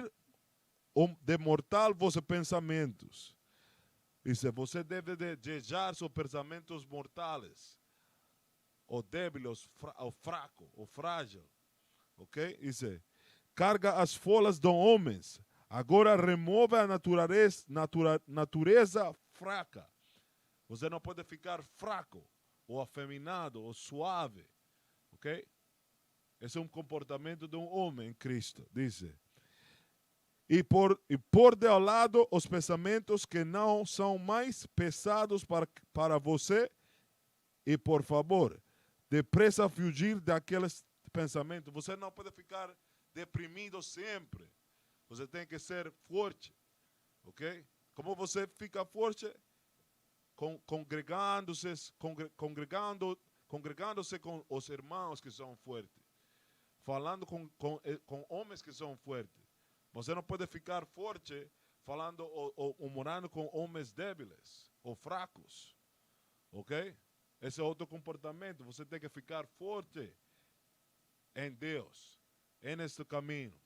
de mortal vossos pensamentos. Dice, você deve deixar seus pensamentos mortais, ou débiles, ou fraco, ou frágil. Ok? Dice, carga as folhas dos homens. Agora remove a natureza fraca. Você não pode ficar fraco, ou afeminado, ou suave. Ok? Esse é um comportamento de um homem em Cristo. Diz. E por de ao lado os pensamentos que não são mais pesados para você. E por favor, depressa fugir daqueles pensamentos. Você não pode ficar deprimido sempre. Você tem que ser forte, ok? Como você fica forte? Congregando-se com os irmãos que são fortes. Falando com homens que são fortes. Você não pode ficar forte falando ou morando com homens débiles ou fracos, ok? Esse é outro comportamento. Você tem que ficar forte em Deus, neste caminho.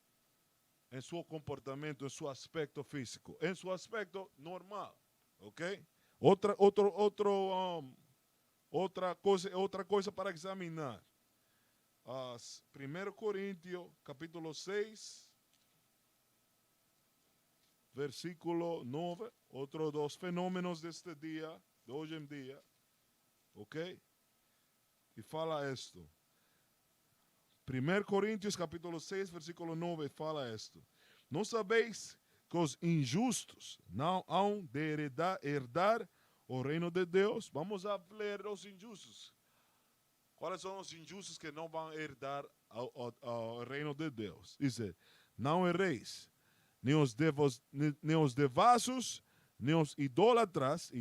Em seu comportamento, em seu aspecto físico, em seu aspecto normal, ok? Outra coisa para examinar. 1 Coríntios, capítulo 6, versículo 9, outro dos fenômenos deste dia, de hoje em dia, ok? E fala isto. 1 Coríntios capítulo 6, versículo 9, fala isto. Não sabeis que os injustos não hão de herdar o reino de Deus? Vamos a ler os injustos. Quais são os injustos que não vão herdar ao reino de Deus? Diz, não erreis, nem os devassos, nem os idólatras,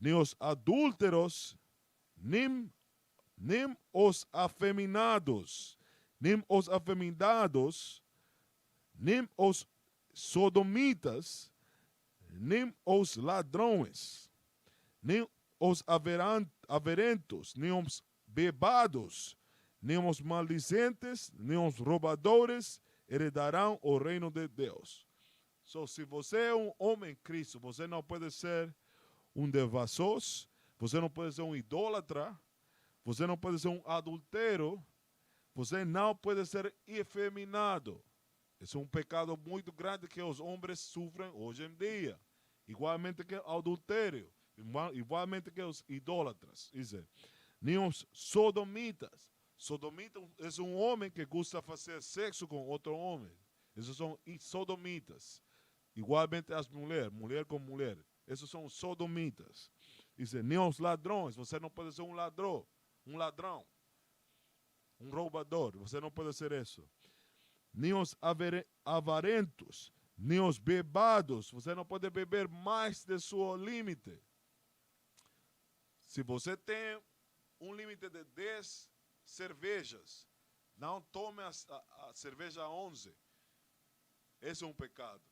nem os adúlteros, nem os afeminados, nem os sodomitas, nem os ladrões, nem os avarentos, nem os bebados, nem os maldizentes, nem os roubadores heredarão o reino de Deus. So, se você é um homem em Cristo, você não pode ser um devassos, você não pode ser um idólatra, você não pode ser um adultério, você não pode ser efeminado. Esse é um pecado muito grande que os homens sofrem hoje em dia. Igualmente que o adultério, igualmente que os idólatras. Nem os sodomitas. Sodomita é um homem que gosta de fazer sexo com outro homem. Esses são sodomitas. Igualmente as mulheres, mulher com mulher. Esses são sodomitas. Nem os ladrões, você não pode ser um ladrão, um roubador, você não pode ser isso. Nem os avarentos, nem os bebados, você não pode beber mais de seu limite. Se você tem um limite de 10 cervejas, não tome a cerveja 11. Esse é um pecado.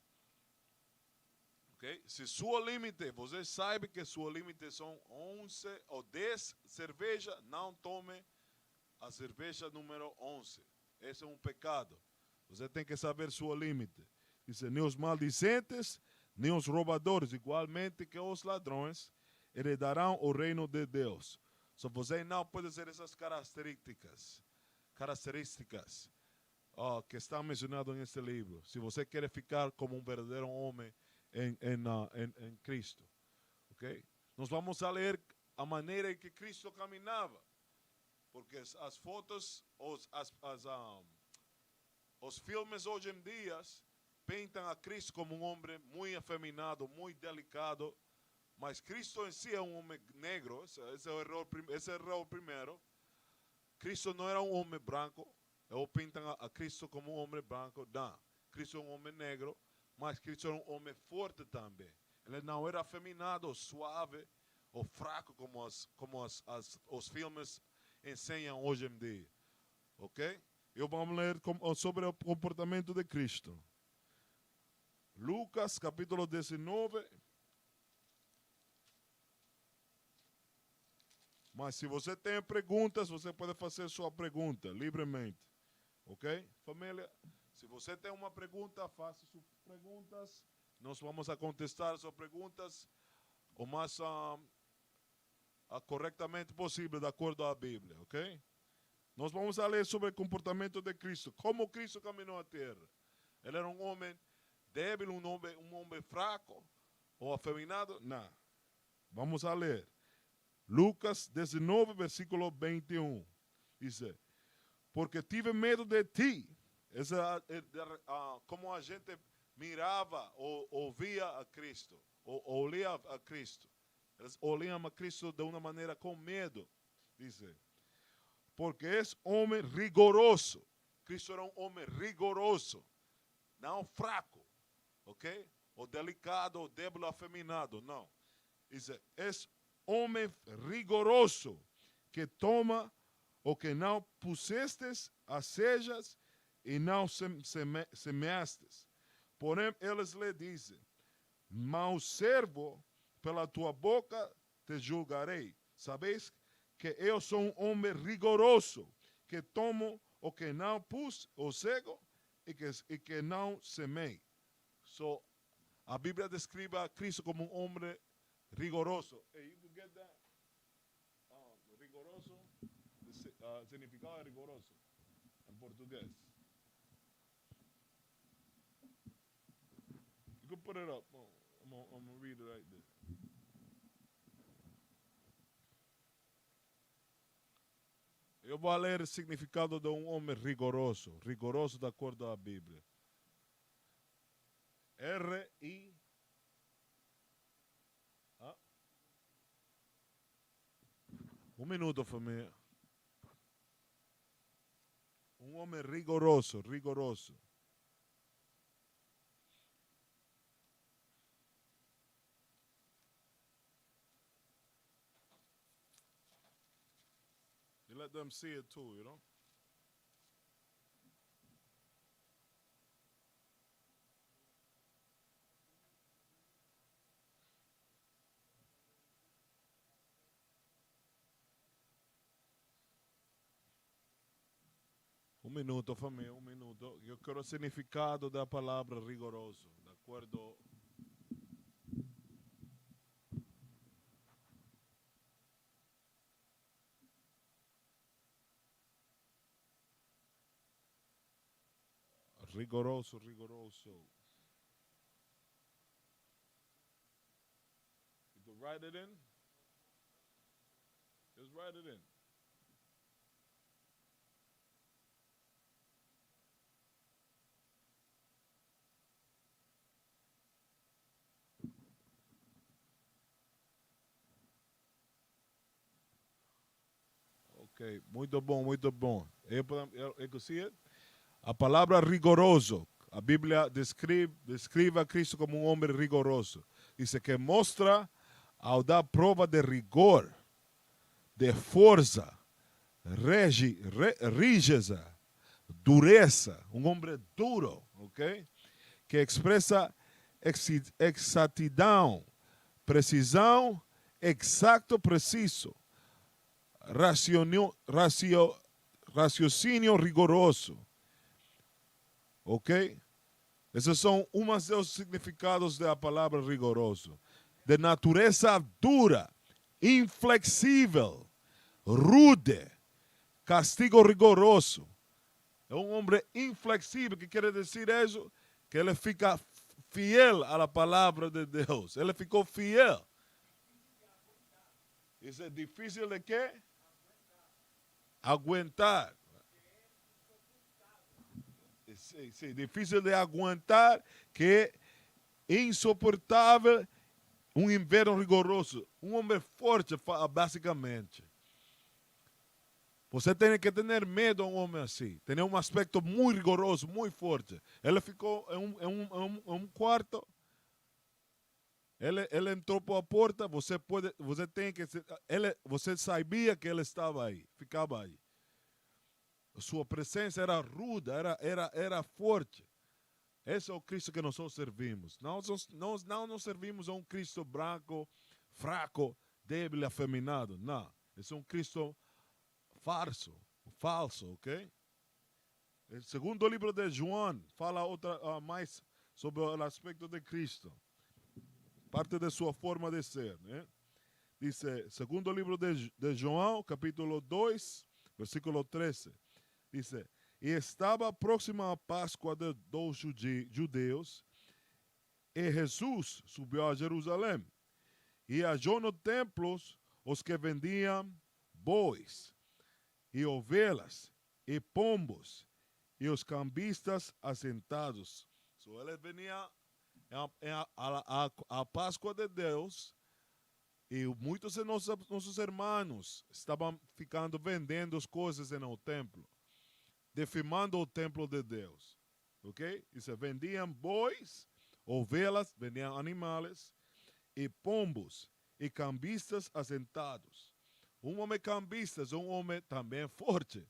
Ok? Se seu limite, você sabe que seu limite são 11 ou 10 cervejas, não tome a cerveja número 11. Esse é um pecado. Você tem que saber seu limite. Diz, nem os maldicentes, nem os roubadores, igualmente que os ladrões, herdarão o reino de Deus. Só você não pode ter essas características que estão mencionadas neste livro. Se você quer ficar como um verdadeiro homem em Cristo. Ok? Nós vamos a ler a maneira em que Cristo caminhava. Porque as fotos, os filmes hoje em dia pintam a Cristo como um homem muito afeminado, muito delicado. Mas Cristo em si é um homem negro. Esse é o erro primeiro. Cristo não era um homem branco. Ou pintam a Cristo como um homem branco. Não. Cristo é um homem negro. Mas Cristo era um homem forte também. Ele não era afeminado, suave ou fraco como os filmes ensinam hoje em dia. Ok? Eu vamos ler sobre o comportamento de Cristo. Lucas capítulo 19. Mas se você tem perguntas, você pode fazer sua pergunta livremente. Ok? Família? Se você tem uma pergunta, faça suas perguntas. Nós vamos a contestar suas perguntas o mais corretamente possível, de acordo à Bíblia. Ok? Nós vamos a ler sobre o comportamento de Cristo. Como Cristo caminhou a terra. Ele era um homem débil, um homem fraco ou afeminado? Não. Vamos a ler. Lucas 19, versículo 21. Diz: porque tive medo de ti. Essa como a gente mirava ou ouvia a Cristo, ou lia a Cristo. Eles olham a Cristo de uma maneira com medo. Diz: porque és homem rigoroso. Cristo era um homem rigoroso, não fraco, ok? Ou delicado, ou débil, afeminado, não. Diz: és homem rigoroso, que toma o que não pusestes as sejas e não semeastes. Porém, eles lhe dizem: mau servo, pela tua boca te julgarei. Sabeis que eu sou um homem rigoroso, que tomo o que não pus, o cego, e que não semei. So, a Bíblia descreve a Cristo como um homem rigoroso. Hey, you can get that? Rigoroso, significado rigoroso en portugués. You can put it up. I'm gonna read it right there. Eu vou ler o significado de um homem rigoroso. Rigoroso de acordo à Bíblia. R-I. Um minuto, família. Um homem rigoroso, rigoroso. You let them see it too, you know? Um minuto, família, um minuto. Eu quero o significado da palavra rigoroso, de acordo. Rigoroso, rigoroso. You can write it in. Just write it in. Ok, muito bom, muito bom. Eu consigo? A palavra rigoroso, a Bíblia descreve a Cristo como um homem rigoroso. Diz que mostra ao dar prova de rigor, de força, rígida, dureza, um homem duro, ok? Que expressa exatidão, precisão, exato, preciso, raciocínio rigoroso. Ok? Esses são uns dos significados da palavra rigoroso. De natureza dura, inflexível, rude, castigo rigoroso. É um homem inflexível, que quer dizer isso? Que ele fica fiel à palavra de Deus. Ele ficou fiel. Isso é difícil de quê? Aguentar. Sim, difícil de aguentar, que é insuportável, um inverno rigoroso. Um homem forte, basicamente. Você tem que ter medo a um homem assim. Tem um aspecto muito rigoroso, muito forte. Ele ficou em um quarto. Ele entrou por a porta. Você tem que. Você sabia que ele estava aí, ficava aí. Sua presença era ruda, era forte. Esse é o Cristo que nós servimos. Nós não servimos a um Cristo branco, fraco, débil, afeminado. Não. Esse é um Cristo falso, ok? O segundo livro de João fala mais sobre o aspecto de Cristo. Parte de sua forma de ser, né? Diz, segundo livro de João, capítulo 2, versículo 13. Diz, e estava próxima a Páscoa dos judeus, e Jesus subiu a Jerusalém, e achou no templo os que vendiam bois, e ovelhas, e pombos, e os cambistas assentados. So, ele venia a Páscoa de Deus, e muitos de nossos irmãos estavam ficando vendendo as coisas no templo, defimando o templo de Deus. Ok? E se vendiam bois, ovelhas, vendiam animais, e pombos, e cambistas assentados. Um homem cambista é um homem também forte.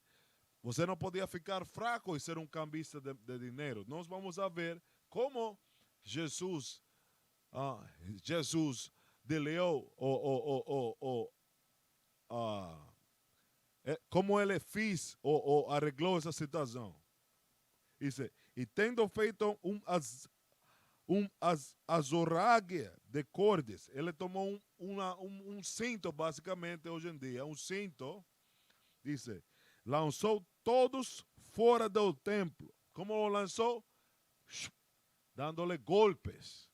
Você não podia ficar fraco e ser um cambista de dinheiro. Nós vamos a ver como Jesus deleou como ele fez ou arreglou essa situação. E tendo feito azorrague de cordes, ele tomou um cinto, basicamente, hoje em dia, um cinto, lançou todos fora do templo. Como o lançou? Dando-lhe golpes.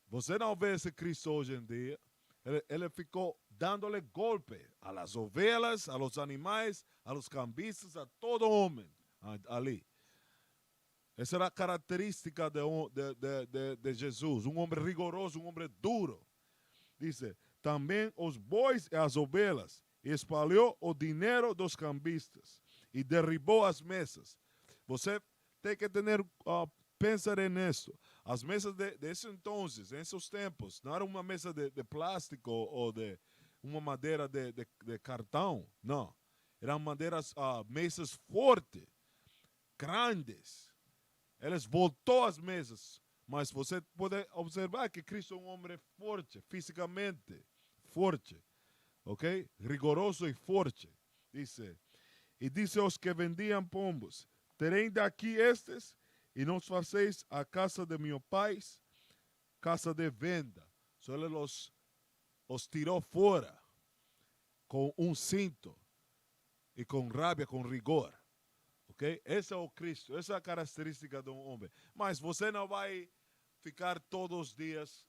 Você não vê esse Cristo hoje em dia. Ele ficou dando-lhe golpe a las ovelhas, a los animais, a los cambistas, a todo homem ali. Essa era a característica de Jesus, um homem rigoroso, um homem duro. Diz, também os bois e as ovelhas, e espalhou o dinheiro dos cambistas, e derribou as mesas. Você tem que pensar nisso. As mesas desse entonces, nesses tempos, não era uma mesa de plástico ou de uma madeira de cartão, não. Eram mesas fortes, grandes. Eles voltou às mesas, mas você pode observar que Cristo é um homem forte, fisicamente forte, ok? Rigoroso e forte. E disse aos que vendiam pombos, terem daqui estes, e não fazeis a casa de meu pai casa de venda. Só ele os tirou fora com um cinto e com rábia, com rigor. Ok? Esse é o Cristo, essa é a característica de um homem. Mas você não vai ficar todos os dias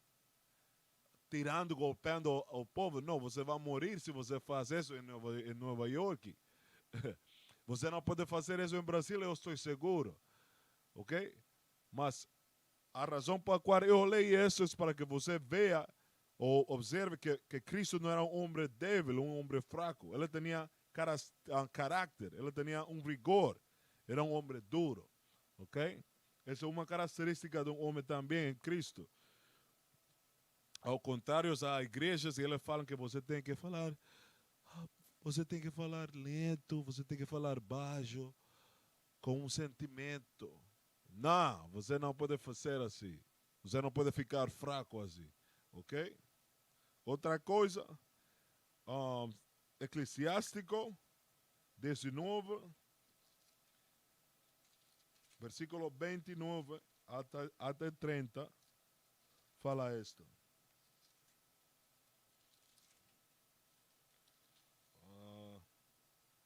tirando, golpeando o povo. Não, você vai morrer se você faz isso em Nova York. Você não pode fazer isso em Brasília, eu estou seguro. Ok? Mas a razão para a qual eu leio isso é para que você veja ou observe que Cristo não era um homem débil, um homem fraco. Ele tinha caráter, ele tinha um rigor. Era um homem duro. Ok? Essa é uma característica de um homem também em Cristo. Ao contrário, há igrejas e eles falam que você tem que falar lento, você tem que falar baixo, com um sentimento. Não, você não pode fazer assim. Você não pode ficar fraco assim. Ok? Outra coisa, um, Eclesiástico 19, versículo 29 até 30, fala esto.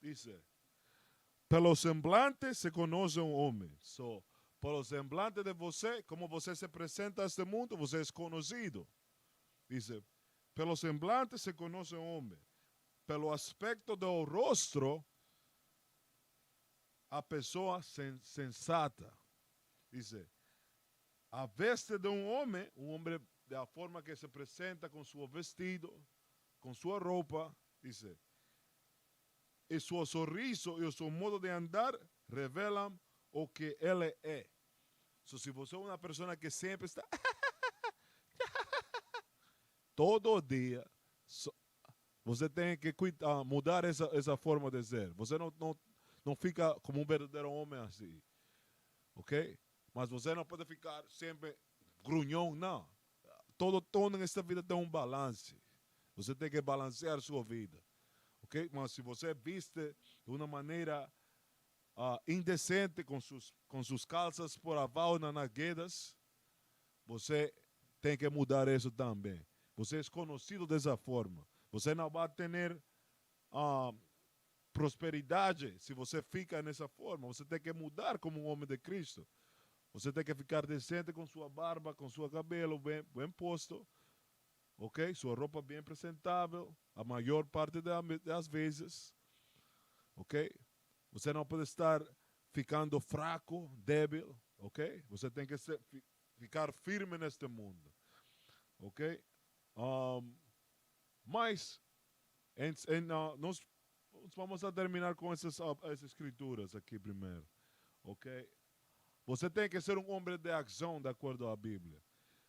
Dice, pelo semblante se conoce um homem. So, pelo semblante de você, como você se apresenta a este mundo, você é conhecido. Dice, pelo semblante se conoce um homem. Pelo aspecto do rostro, a pessoa sensata. Dice, a veste de um homem da forma que se apresenta com seu vestido, com sua roupa, dice, e seu sorriso e o seu modo de andar revelam o que ele é. So, se você é uma pessoa que sempre está todo dia, você tem que mudar essa forma de ser. Você não fica como um verdadeiro homem assim, ok? Mas você não pode ficar sempre grunhão, não. Todo nesta vida tem um balance. Você tem que balancear sua vida, ok? Mas se você viste de uma maneira indecente com suas calças por abaixo nas naguedas, você tem que mudar isso também. Você é conhecido dessa forma. Você não vai ter prosperidade se você fica nessa forma. Você tem que mudar como um homem de Cristo. Você tem que ficar decente com sua barba, com seu cabelo bem posto, ok? Sua roupa bem apresentável, a maior parte das vezes, ok? Você não pode estar ficando fraco, débil, ok? Você tem que ficar firme neste mundo, ok? Mas nós vamos a terminar com essas escrituras aqui primeiro, ok? Você tem que ser um homem de ação de acordo à Bíblia.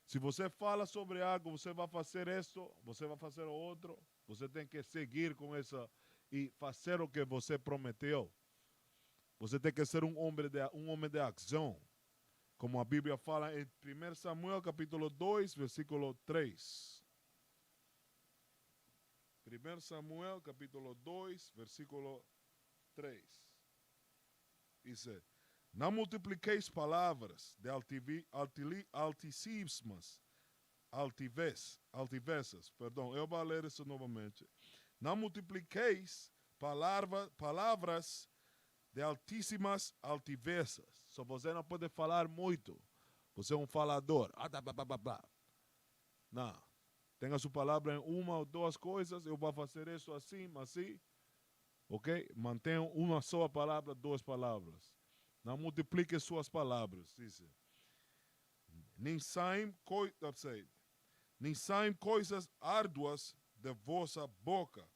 Se você fala sobre algo, você vai fazer isso, você vai fazer o outro, você tem que seguir com essa e fazer o que você prometeu. Você tem que ser um homem de ação. Como a Bíblia fala em 1 Samuel capítulo 2, versículo 3. 1 Samuel capítulo 2, versículo 3. Dice, não multipliqueis palavras de altivezas. Perdão, eu vou ler isso novamente. Não multipliqueis palavras de altíssimas altivezas. Só você não pode falar muito. Você é um falador. Não. Tenha sua palavra em uma ou duas coisas. Eu vou fazer isso assim, assim. Ok? Mantenha uma só palavra, duas palavras. Não multiplique suas palavras. Diz. Nem saem coisas árduas de vossa boca.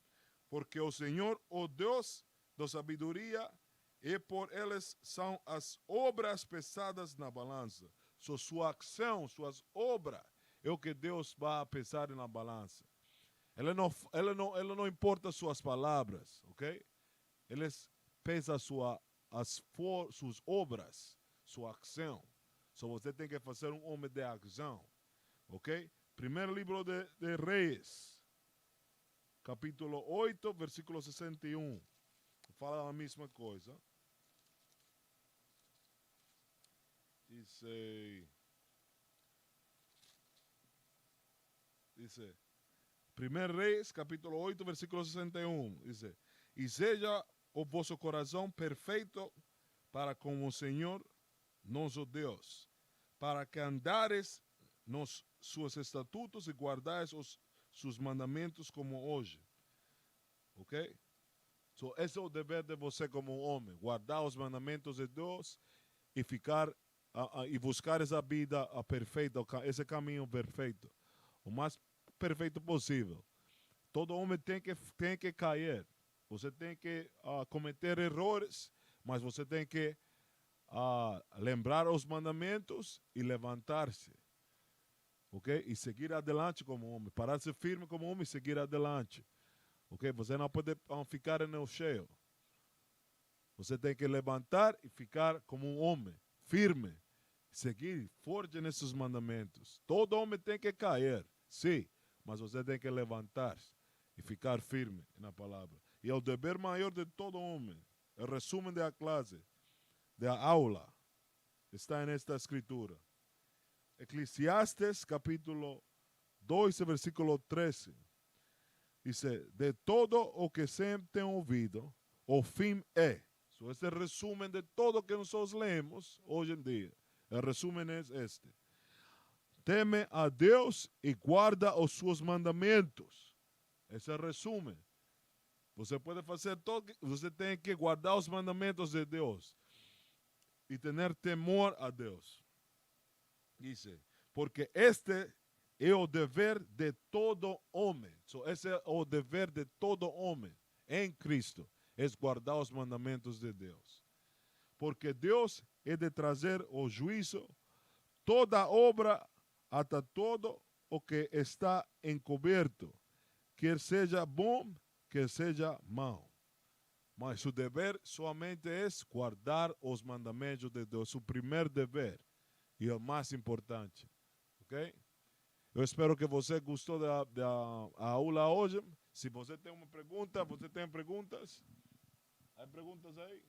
Porque o Senhor, o Deus da sabedoria, e por eles são as obras pesadas na balança. Sua ação, suas obras, é o que Deus vai pesar na balança. Ele não importa suas palavras, ok? Ele pesa suas obras, sua ação. Só você tem que fazer um homem de ação, ok? Primeiro livro de Reis, capítulo 8, versículo 61. Fala a mesma coisa. Dice 1 Reis, capítulo 8, versículo 61. Dice, e seja o vosso coração perfeito para com o Senhor, nosso Deus, para que andares nos seus estatutos e guardais seus mandamentos como hoje. Ok? So, esse é o dever de você como um homem, guardar os mandamentos de Deus e ficar e buscar essa vida perfeita, esse caminho perfeito, o mais perfeito possível. Todo homem tem que cair. Você tem que cometer erros, mas você tem que lembrar os mandamentos e levantar-se. Ok? E seguir adelante como homem. Parar-se firme como homem e seguir adelante. Ok? Você não pode ficar no chão. Você tem que levantar e ficar como um homem, firme. seguir forte nesses mandamentos. Todo homem tem que cair, sim, mas você tem que levantar-se e ficar firme na palavra. E o dever maior de todo homem, o resumo da classe, da aula, está nesta escritura. Eclesiastes capítulo 2, versículo 13. Dice, de todo o que se tem ouvido, o fim é. So, este resumen de todo que nosotros leemos hoje em dia. El resumen es este. Teme a Deus e guarda os seus mandamentos. Esse é o resumen. Você pode fazer todo, você tem que guardar os mandamentos de Deus e ter temor a Deus. Dice, porque este é o dever de todo homem. So, esse é o dever de todo homem em Cristo, é guardar os mandamentos de Deus. Porque Deus é de trazer o juízo, toda obra, até todo o que está encoberto, quer seja bom, quer seja mau. Mas o dever somente é guardar os mandamentos de Deus, o primeiro dever e o mais importante. Ok? Eu espero que você gostou da aula hoje. Se você tem uma pergunta, você tem perguntas? Há perguntas aí?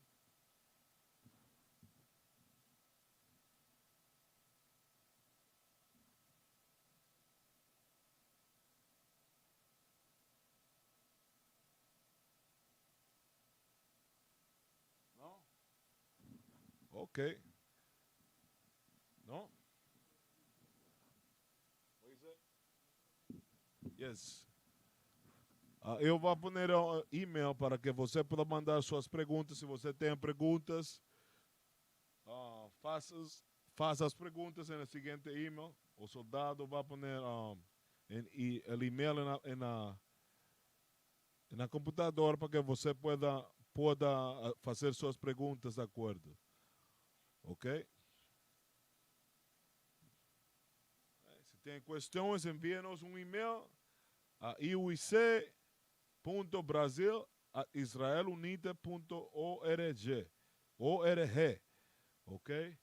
Não? Ok. Não? Pois é. Yes. Eu vou pôr um e-mail para que você possa mandar suas perguntas. Se você tem perguntas, faça as perguntas no seguinte e-mail. O soldado vai pôr o e-mail na computadora para que você pueda fazer suas perguntas de acordo. Ok? Se tem questões, envie-nos um e-mail a iuic.brasil@israelunite.org. Ok?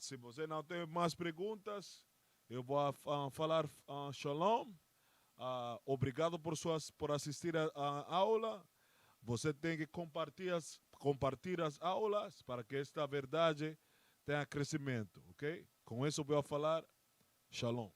Se você não tem mais perguntas, eu vou falar shalom. Obrigado por assistir a aula. Você tem que compartilhar as aulas para que esta verdade tenha crescimento. Ok? Com isso eu vou falar shalom.